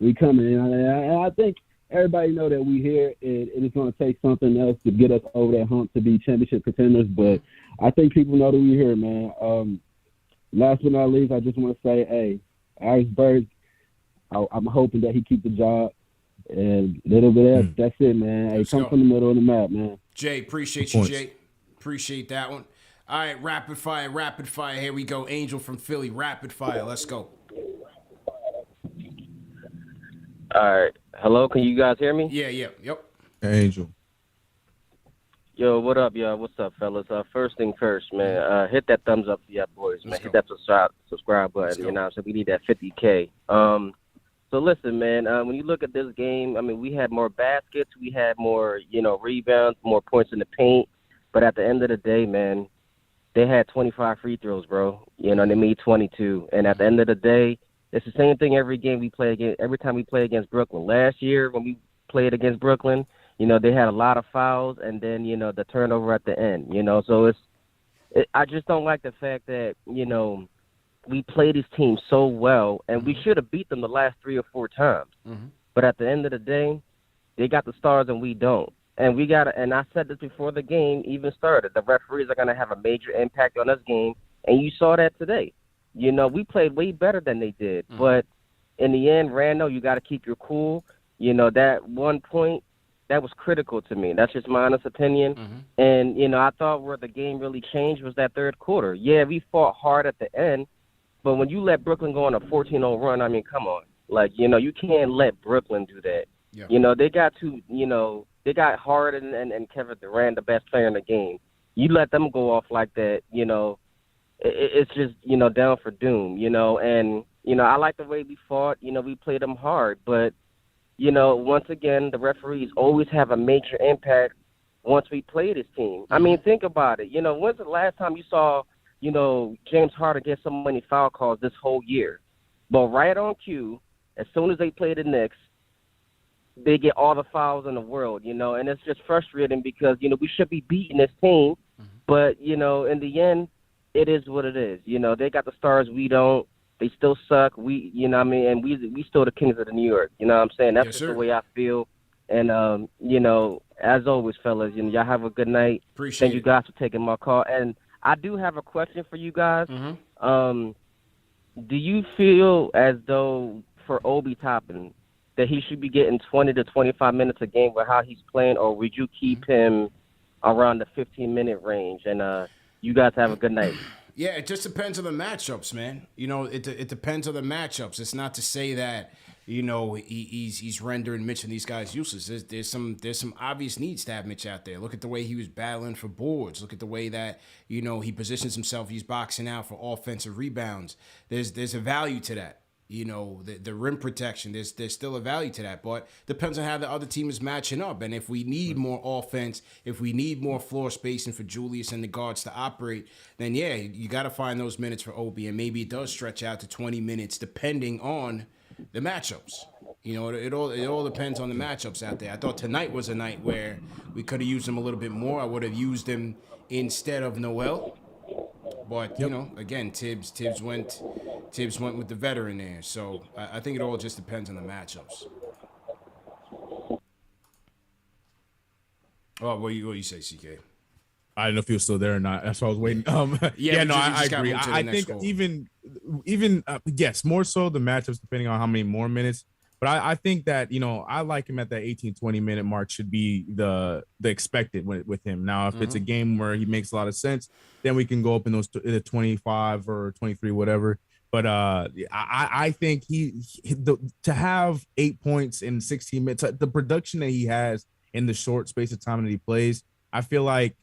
[SPEAKER 12] And I think everybody know that we here, and it's going to take something else to get us over that hump to be championship contenders. But I think people know that we're here, man. Last but not least, I just want to say, hey, Iceberg, I'm hoping that he keep the job. And a little bit of that's it, man. Hey, come from the middle of the map, man.
[SPEAKER 1] Jay, appreciate you, Jay. Appreciate that one. All right, rapid fire. Here we go. Angel from Philly, rapid fire. Let's go.
[SPEAKER 13] All right. Hello, can you guys hear me?
[SPEAKER 1] Yeah, yep.
[SPEAKER 2] Hey, Angel.
[SPEAKER 13] Yo, what up, y'all? What's up, fellas? First thing first, man. Hit that thumbs up for y'all boys, man. Hit that subscribe button. You know, so we need that 50K. So listen, man. When you look at this game, I mean, we had more baskets, we had more, rebounds, more points in the paint. But at the end of the day, man, they had 25 free throws, bro. They made 22. And at the end of the day, it's the same thing every game we play against. Every time we play against Brooklyn. Last year when we played against Brooklyn, they had a lot of fouls and then, the turnover at the end. So I just don't like the fact that, we play this team so well, and we should have beat them the last 3 or 4 times. But at the end of the day, they got the stars and we don't. And and I said this before the game even started, the referees are going to have a major impact on this game, and you saw that today. We played way better than they did. But in the end, Randall, you got to keep your cool. That 1 point, that was critical to me. That's just my honest opinion. And, I thought where the game really changed was that third quarter. Yeah, we fought hard at the end, but when you let Brooklyn go on a 14-0 run, I mean, come on. Like, you can't let Brooklyn do that. Yeah. They got they got Harden and Kevin Durant, the best player in the game. You let them go off like that, it's just, down for doom, and, I like the way we fought. We played them hard, but, once again, the referees always have a major impact once we play this team. I mean, think about it. When's the last time you saw, James Harden get so many foul calls this whole year? But right on cue, as soon as they play the Knicks, they get all the fouls in the world, and it's just frustrating because, we should be beating this team, but, in the end, it is what it is. They got the stars, we don't. They still suck. We, and we still the kings of the New York. You know what I'm saying? That's just the way I feel. And, as always, fellas, y'all have a good night. Thank you guys for taking my call. And I do have a question for you guys. Do you feel as though for Obi Toppin that he should be getting 20 to 25 minutes a game with how he's playing, or would you keep him around the 15-minute range? And you guys have a good night.
[SPEAKER 1] Yeah, it just depends on the matchups, man. It depends on the matchups. It's not to say that, he's rendering Mitch and these guys useless. There's some obvious needs to have Mitch out there. Look at the way he was battling for boards. Look at the way that, he positions himself. He's boxing out for offensive rebounds. There's a value to that. The rim protection, there's still a value to that, but depends on how the other team is matching up. And if we need more offense, if we need more floor spacing for Julius and the guards to operate, then yeah, you got to find those minutes for Obi, and maybe it does stretch out to 20 minutes depending on the matchups. It all depends on the matchups out there. I thought tonight was a night where we could have used him a little bit more. I would have used him instead of Noel. But, again, Tibbs went with the veteran there. So I think it all just depends on the matchups. Oh, what do you say, CK?
[SPEAKER 2] I don't know if he was still there or not. That's why I was waiting. I agree. I think even yes, more so the matchups depending on how many more minutes. But I think that, I like him at that 18, 20-minute mark should be the expected with him. Now, if it's a game where he makes a lot of sense, then we can go up in those 25 or 23, whatever. But I think to have 8 points in 16 minutes, the production that he has in the short space of time that he plays, I feel like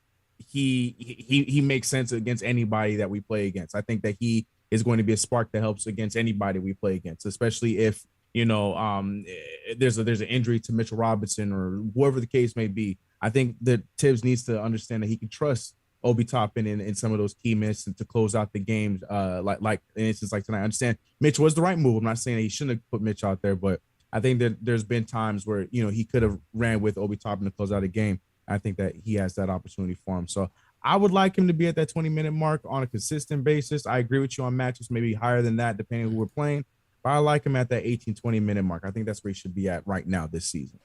[SPEAKER 2] he makes sense against anybody that we play against. I think that he is going to be a spark that helps against anybody we play against, especially if there's an injury to Mitchell Robinson or whoever the case may be. I think that Tibbs needs to understand that he can trust Obi Toppin in some of those key minutes and to close out the games, like an instance like tonight. I understand Mitch was the right move. I'm not saying that he shouldn't have put Mitch out there, but I think that there's been times where, he could have ran with Obi Toppin to close out a game. I think that he has that opportunity for him. So I would like him to be at that 20-minute mark on a consistent basis. I agree with you on matches, maybe higher than that, depending on who we're playing. But I like him at that 18, 20-minute mark. I think that's where he should be at right now this season.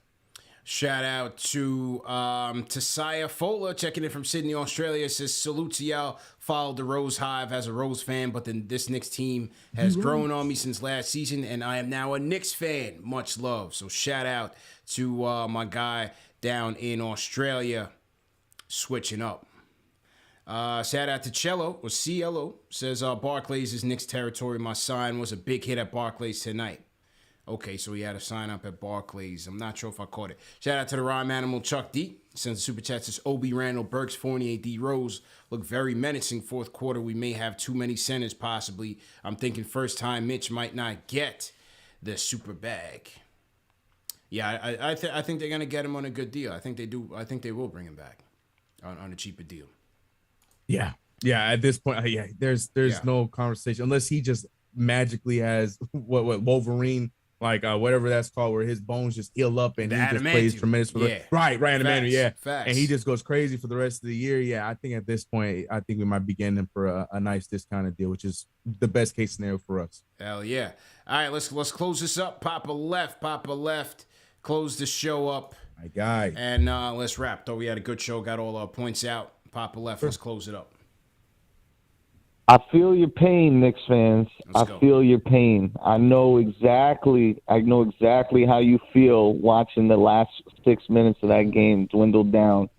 [SPEAKER 1] Shout out to Saya Fola checking in from Sydney, Australia. Says, salute to y'all. Followed the Rose Hive as a Rose fan, but then this Knicks team has grown on me since last season, and I am now a Knicks fan. Much love. So shout out to my guy down in Australia switching up. Shout out to Cello, or CLO. Says, Barclays is Knicks territory. My sign was a big hit at Barclays tonight. Okay, so he had a sign up at Barclays. I'm not sure if I caught it. Shout out to the Rhyme Animal Chuck D. Sends a super chat. Says, Obi, Randall, Burks, Fournier, D. Rose look very menacing fourth quarter. We may have too many centers possibly. I'm thinking first time Mitch might not get the super bag. Yeah, I think they're going to get him on a good deal. I think they do. I think they will bring him back on a cheaper deal.
[SPEAKER 2] Yeah. At this point, there's no conversation unless he just magically has what Wolverine, like whatever that's called, where his bones just heal up and he just plays tremendous for the right adamantium,
[SPEAKER 1] Facts.
[SPEAKER 2] And he just goes crazy for the rest of the year. Yeah, I think at this point, I think we might be getting him for a nice discounted deal, which is the best case scenario for us.
[SPEAKER 1] Hell yeah! All right, let's close this up. Papa left. Close the show up.
[SPEAKER 2] My guy.
[SPEAKER 1] And let's wrap. Though we had a good show, got all our points out. Papa left. Let's close it up.
[SPEAKER 4] I feel your pain, Knicks fans. I feel your pain. I know exactly how you feel watching the last 6 minutes of that game dwindle down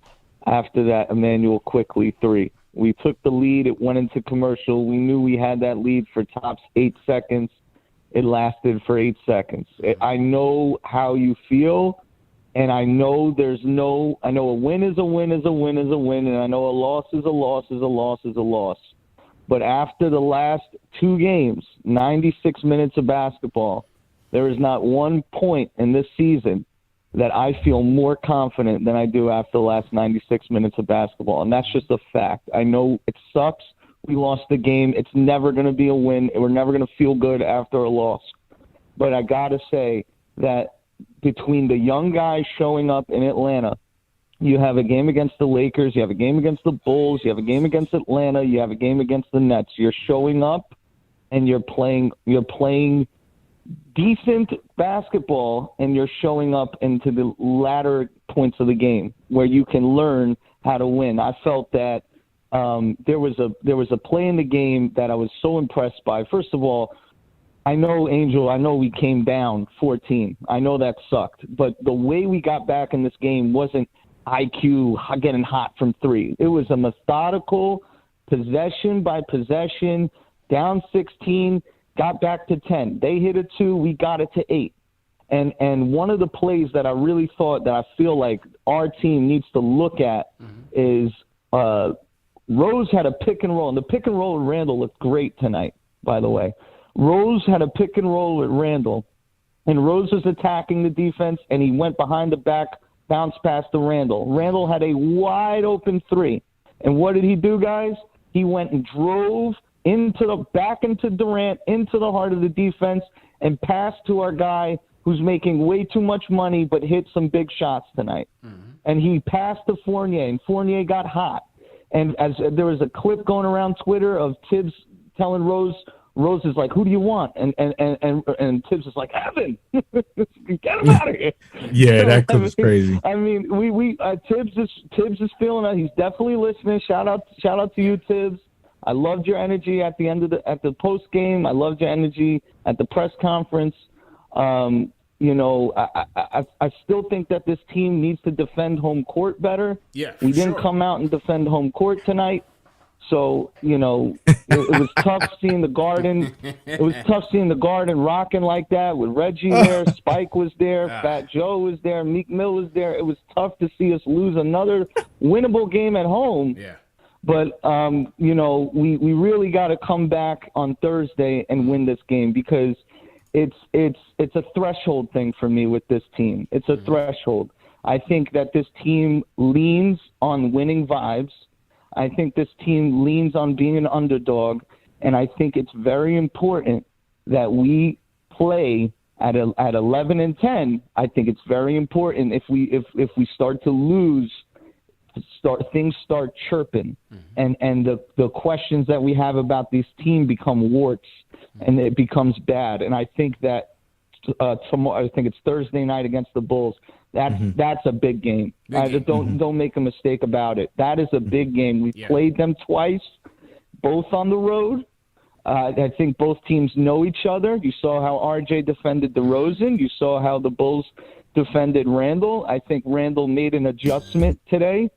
[SPEAKER 4] after that Emmanuel Quickley 3. We took the lead. It went into commercial. We knew we had that lead for tops 8 seconds. It lasted for 8 seconds. I know how you feel, and I know I know a win is a win is a win is a win, and I know a loss is a loss is a loss is a loss. But after the last 2 games, 96 minutes of basketball, there is not one point in this season that I feel more confident than I do after the last 96 minutes of basketball. And that's just a fact. I know it sucks. We lost the game. It's never going to be a win. We're never going to feel good after a loss. But I got to say that between the young guys showing up in Atlanta, you have a game against the Lakers, you have a game against the Bulls, you have a game against Atlanta, you have a game against the Nets. You're showing up and you're playing decent basketball, and you're showing up into the latter points of the game where you can learn how to win. I felt that there was a play in the game that I was so impressed by. First of all, I know we came down 14. I know that sucked. But the way we got back in this game wasn't IQ getting hot from 3. It was a methodical possession by possession, down 16, got back to 10. They hit a 2, we got it to 8. And one of the plays that I really thought that I feel like our team needs to look at is Rose had a pick and roll, and the pick and roll with Randall looked great tonight, by the way. Rose had a pick and roll with Randall, and Rose was attacking the defense, and he went behind the back, bounced past to Randall. Randall had a wide open 3. And what did he do, guys? He went and drove back into Durant, into the heart of the defense, and passed to our guy who's making way too much money but hit some big shots tonight. And he passed to Fournier, and Fournier got hot. And as there was a clip going around Twitter of Tibbs telling Rose is like, "Who do you want?" And Tibbs is like, "Evan, get him out of here."
[SPEAKER 2] Yeah, that clip is crazy.
[SPEAKER 4] I mean, Tibbs is feeling it. He's definitely listening. Shout out to you, Tibbs. I loved your energy at the post game. I loved your energy at the press conference. I still think that this team needs to defend home court better.
[SPEAKER 1] Yeah,
[SPEAKER 4] we didn't come out and defend home court tonight. So, it was tough seeing the Garden. It was tough seeing the Garden rocking like that with Reggie there. Spike was there. Fat Joe was there. Meek Mill was there. It was tough to see us lose another winnable game at home.
[SPEAKER 1] Yeah.
[SPEAKER 4] But, we really got to come back on Thursday and win this game because it's a threshold thing for me with this team. It's a threshold. I think that this team leans on winning vibes. I think this team leans on being an underdog, and I think it's very important that we play at 11 and 10. I think it's very important if we start to lose, things start chirping, and the questions that we have about this team become warts, and it becomes bad. And I think that tomorrow, I think it's Thursday night against the Bulls.
[SPEAKER 14] That's a big game. Don't make a mistake about it. That is a big game. We played them twice, both on the road. I think both teams know each other. You saw how RJ defended DeRozan. You saw how the Bulls defended Randall. I think Randall made an adjustment today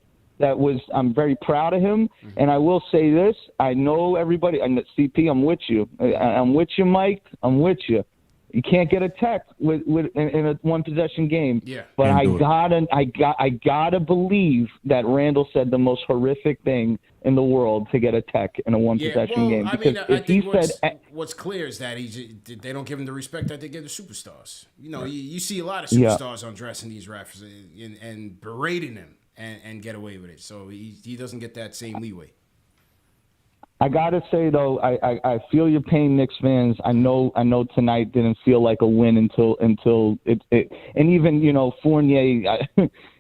[SPEAKER 14] I'm very proud of him. And I will say this, I know everybody, and CP, I'm with you. I'm with you, Mike. I'm with you. You can't get a tech in a one possession game.
[SPEAKER 1] Yeah.
[SPEAKER 14] But I gotta believe that Randall said the most horrific thing in the world to get a tech in a one possession game.
[SPEAKER 1] Because I think what's clear is that they don't give him the respect that they give the superstars. You know, you see a lot of superstars undressing these refs and berating them and get away with it. So he doesn't get that same leeway.
[SPEAKER 14] I gotta say though, I feel your pain, Knicks fans. I know tonight didn't feel like a win until it and even Fournier,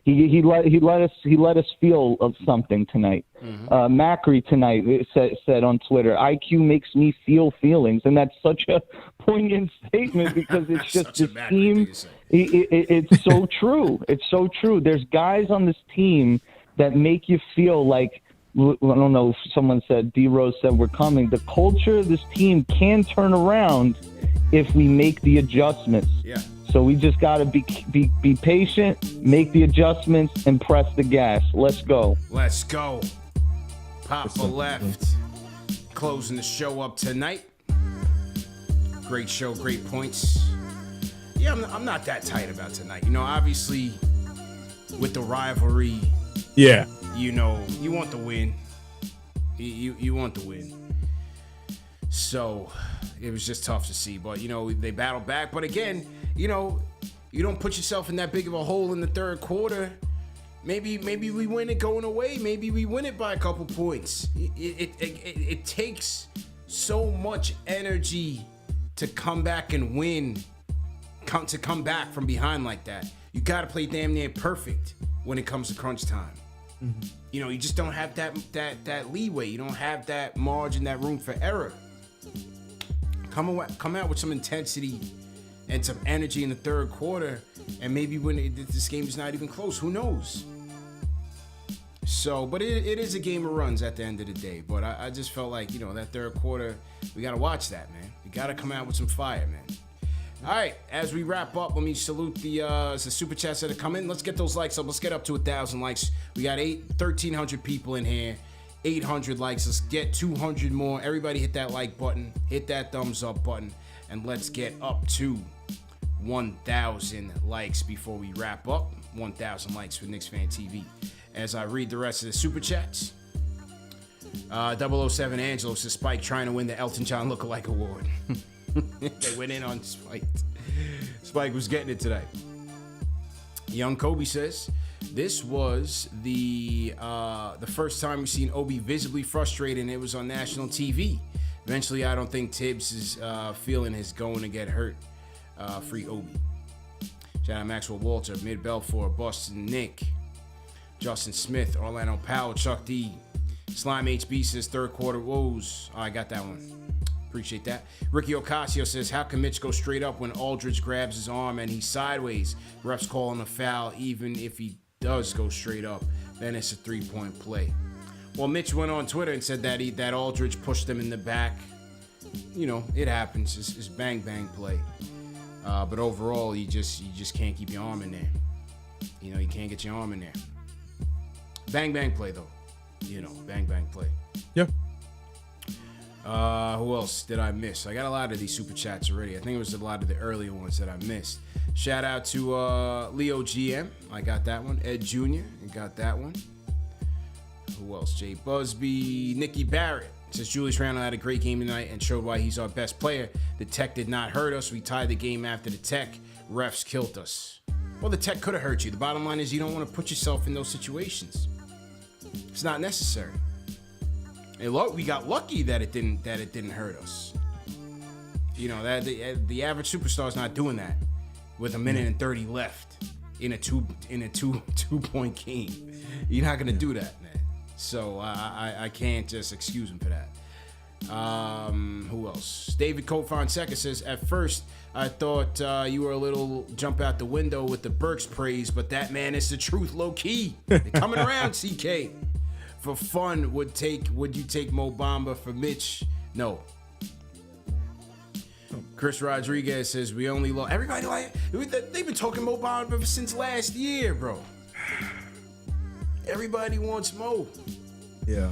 [SPEAKER 14] he let us feel of something tonight. Macri tonight said on Twitter, IQ makes me feel feelings, and that's such a poignant statement because it's just this team. It's so true. It's so true. There's guys on this team that make you feel like. I don't know if someone said, D-Rose said we're coming. The culture of this team can turn around if we make the adjustments.
[SPEAKER 1] Yeah.
[SPEAKER 14] So we just got to be patient, make the adjustments, and press the gas. Let's go.
[SPEAKER 1] Let's go. Papa left. Closing the show up tonight. Great show, great points. Yeah, I'm not that tight about tonight. Obviously, with the rivalry.
[SPEAKER 2] Yeah.
[SPEAKER 1] You want the win. You want the win. So it was just tough to see. But, they battled back. But again, you don't put yourself in that big of a hole in the third quarter. Maybe we win it going away. Maybe we win it by a couple points. It takes so much energy to come back and win. To come back from behind like that. You got to play damn near perfect when it comes to crunch time. You just don't have that leeway. You don't have that margin, that room for error. Come out with some intensity and some energy in the third quarter, and maybe when this game is not even close, who knows? So, but it is a game of runs at the end of the day. But I just felt like, that third quarter, we got to watch that, man. We got to come out with some fire, man. All right, as we wrap up, let me salute the super chats that are coming. Let's get those likes up. Let's get up to 1,000 likes. We got 1,300 people in here, 800 likes. Let's get 200 more. Everybody hit that like button, hit that thumbs up button, and let's get up to 1,000 likes before we wrap up. 1,000 likes for KnicksFanTV. As I read the rest of the super chats, 007 Angelo says Spike trying to win the Elton John Lookalike Award. They went in on Spike. Spike was getting it today. Young Kobe says, this was the first time we've seen Obi visibly frustrated, and it was on national TV. Eventually, I don't think Tibbs' feeling is going to get hurt. Free Obi. Shout out Maxwell Walter, Mid Belfort, Boston Nick, Justin Smith, Orlando Powell, Chuck D. Slime HB says third quarter woes. Oh, I got that one. Appreciate that. Ricky Ocasio says, how can Mitch go straight up when Aldridge grabs his arm and he's sideways? Refs calling a foul even if he does go straight up. Then it's a three-point play. Well, Mitch went on Twitter and said that Aldridge pushed him in the back. It happens. It's bang play. But overall, you just can't keep your arm in there. You can't get your arm in there. Bang play though. Bang play.
[SPEAKER 2] Yeah.
[SPEAKER 1] Who else did I miss? I got a lot of these super chats already. I think it was a lot of the earlier ones that I missed. Shout out to Leo GM. I got that one. Ed Jr. I got that one. Who else? Jay Busby. Nikki Barrett says Julius Randle had a great game tonight and showed why he's our best player. The tech did not hurt us. We tied the game after the tech. Refs killed us. Well, the tech could have hurt you. The bottom line is you don't want to put yourself in those situations. It's not necessary. And we got lucky that it didn't hurt us. That the average superstar's not doing that with a minute and 30 left in a two point game. You're not gonna do that, man. So I can't just excuse him for that. Who else? David Fonseca says, at first, I thought you were a little jump out the window with the Burks praise, but that man is the truth, low key. They're coming around, CK. For fun, would you take Mo Bamba for Mitch? No. Chris Rodriguez says, we only lost. Everybody they've been talking Mo Bamba since last year, bro. Everybody wants Mo.
[SPEAKER 2] Yeah.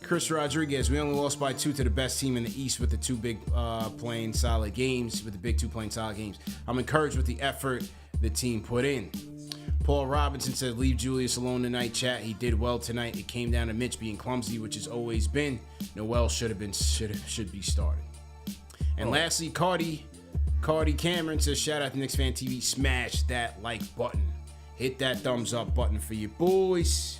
[SPEAKER 1] Chris Rodriguez, we only lost by 2 to the best team in the East with the two big playing solid games, with the big two playing solid games. I'm encouraged with the effort the team put in. Paul Robinson said, leave Julius alone tonight, chat. He did well tonight. It came down to Mitch being clumsy, which has always been. Noel should be starting. And lastly, Cardi Cameron says, shout out to KnicksFanTV. Smash that like button. Hit that thumbs up button for your boys.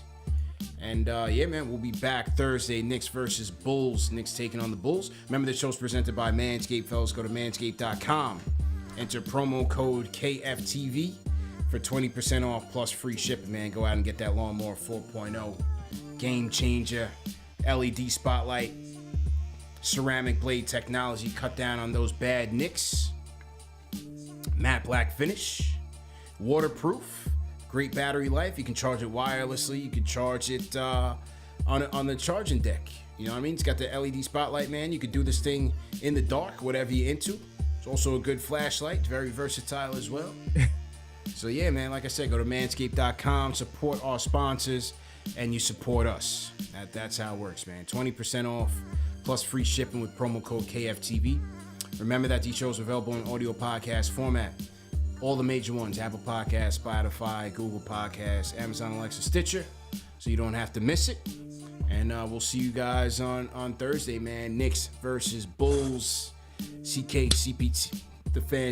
[SPEAKER 1] And yeah, man, we'll be back Thursday. Knicks versus Bulls. Knicks taking on the Bulls. Remember, the show's presented by Manscaped, fellas. Go to manscaped.com. Enter promo code KFTV for 20% off plus free shipping, man. Go out and get that Lawnmower 4.0. Game changer. LED spotlight. Ceramic blade technology. Cut down on those bad nicks. Matte black finish. Waterproof. Great battery life. You can charge it wirelessly. You can charge it on the charging deck. You know what I mean? It's got the LED spotlight, man. You could do this thing in the dark, whatever you're into. It's also a good flashlight. It's very versatile as well. So yeah, man, like I said, go to manscaped.com, support our sponsors, and you support us. That's how it works, man. 20% off plus free shipping with promo code KFTV. Remember that these shows are available in audio podcast format. All the major ones: Apple Podcasts, Spotify, Google Podcasts, Amazon Alexa, Stitcher, so you don't have to miss it. And we'll see you guys on Thursday, man. Knicks versus Bulls. CK, CPT, the fan.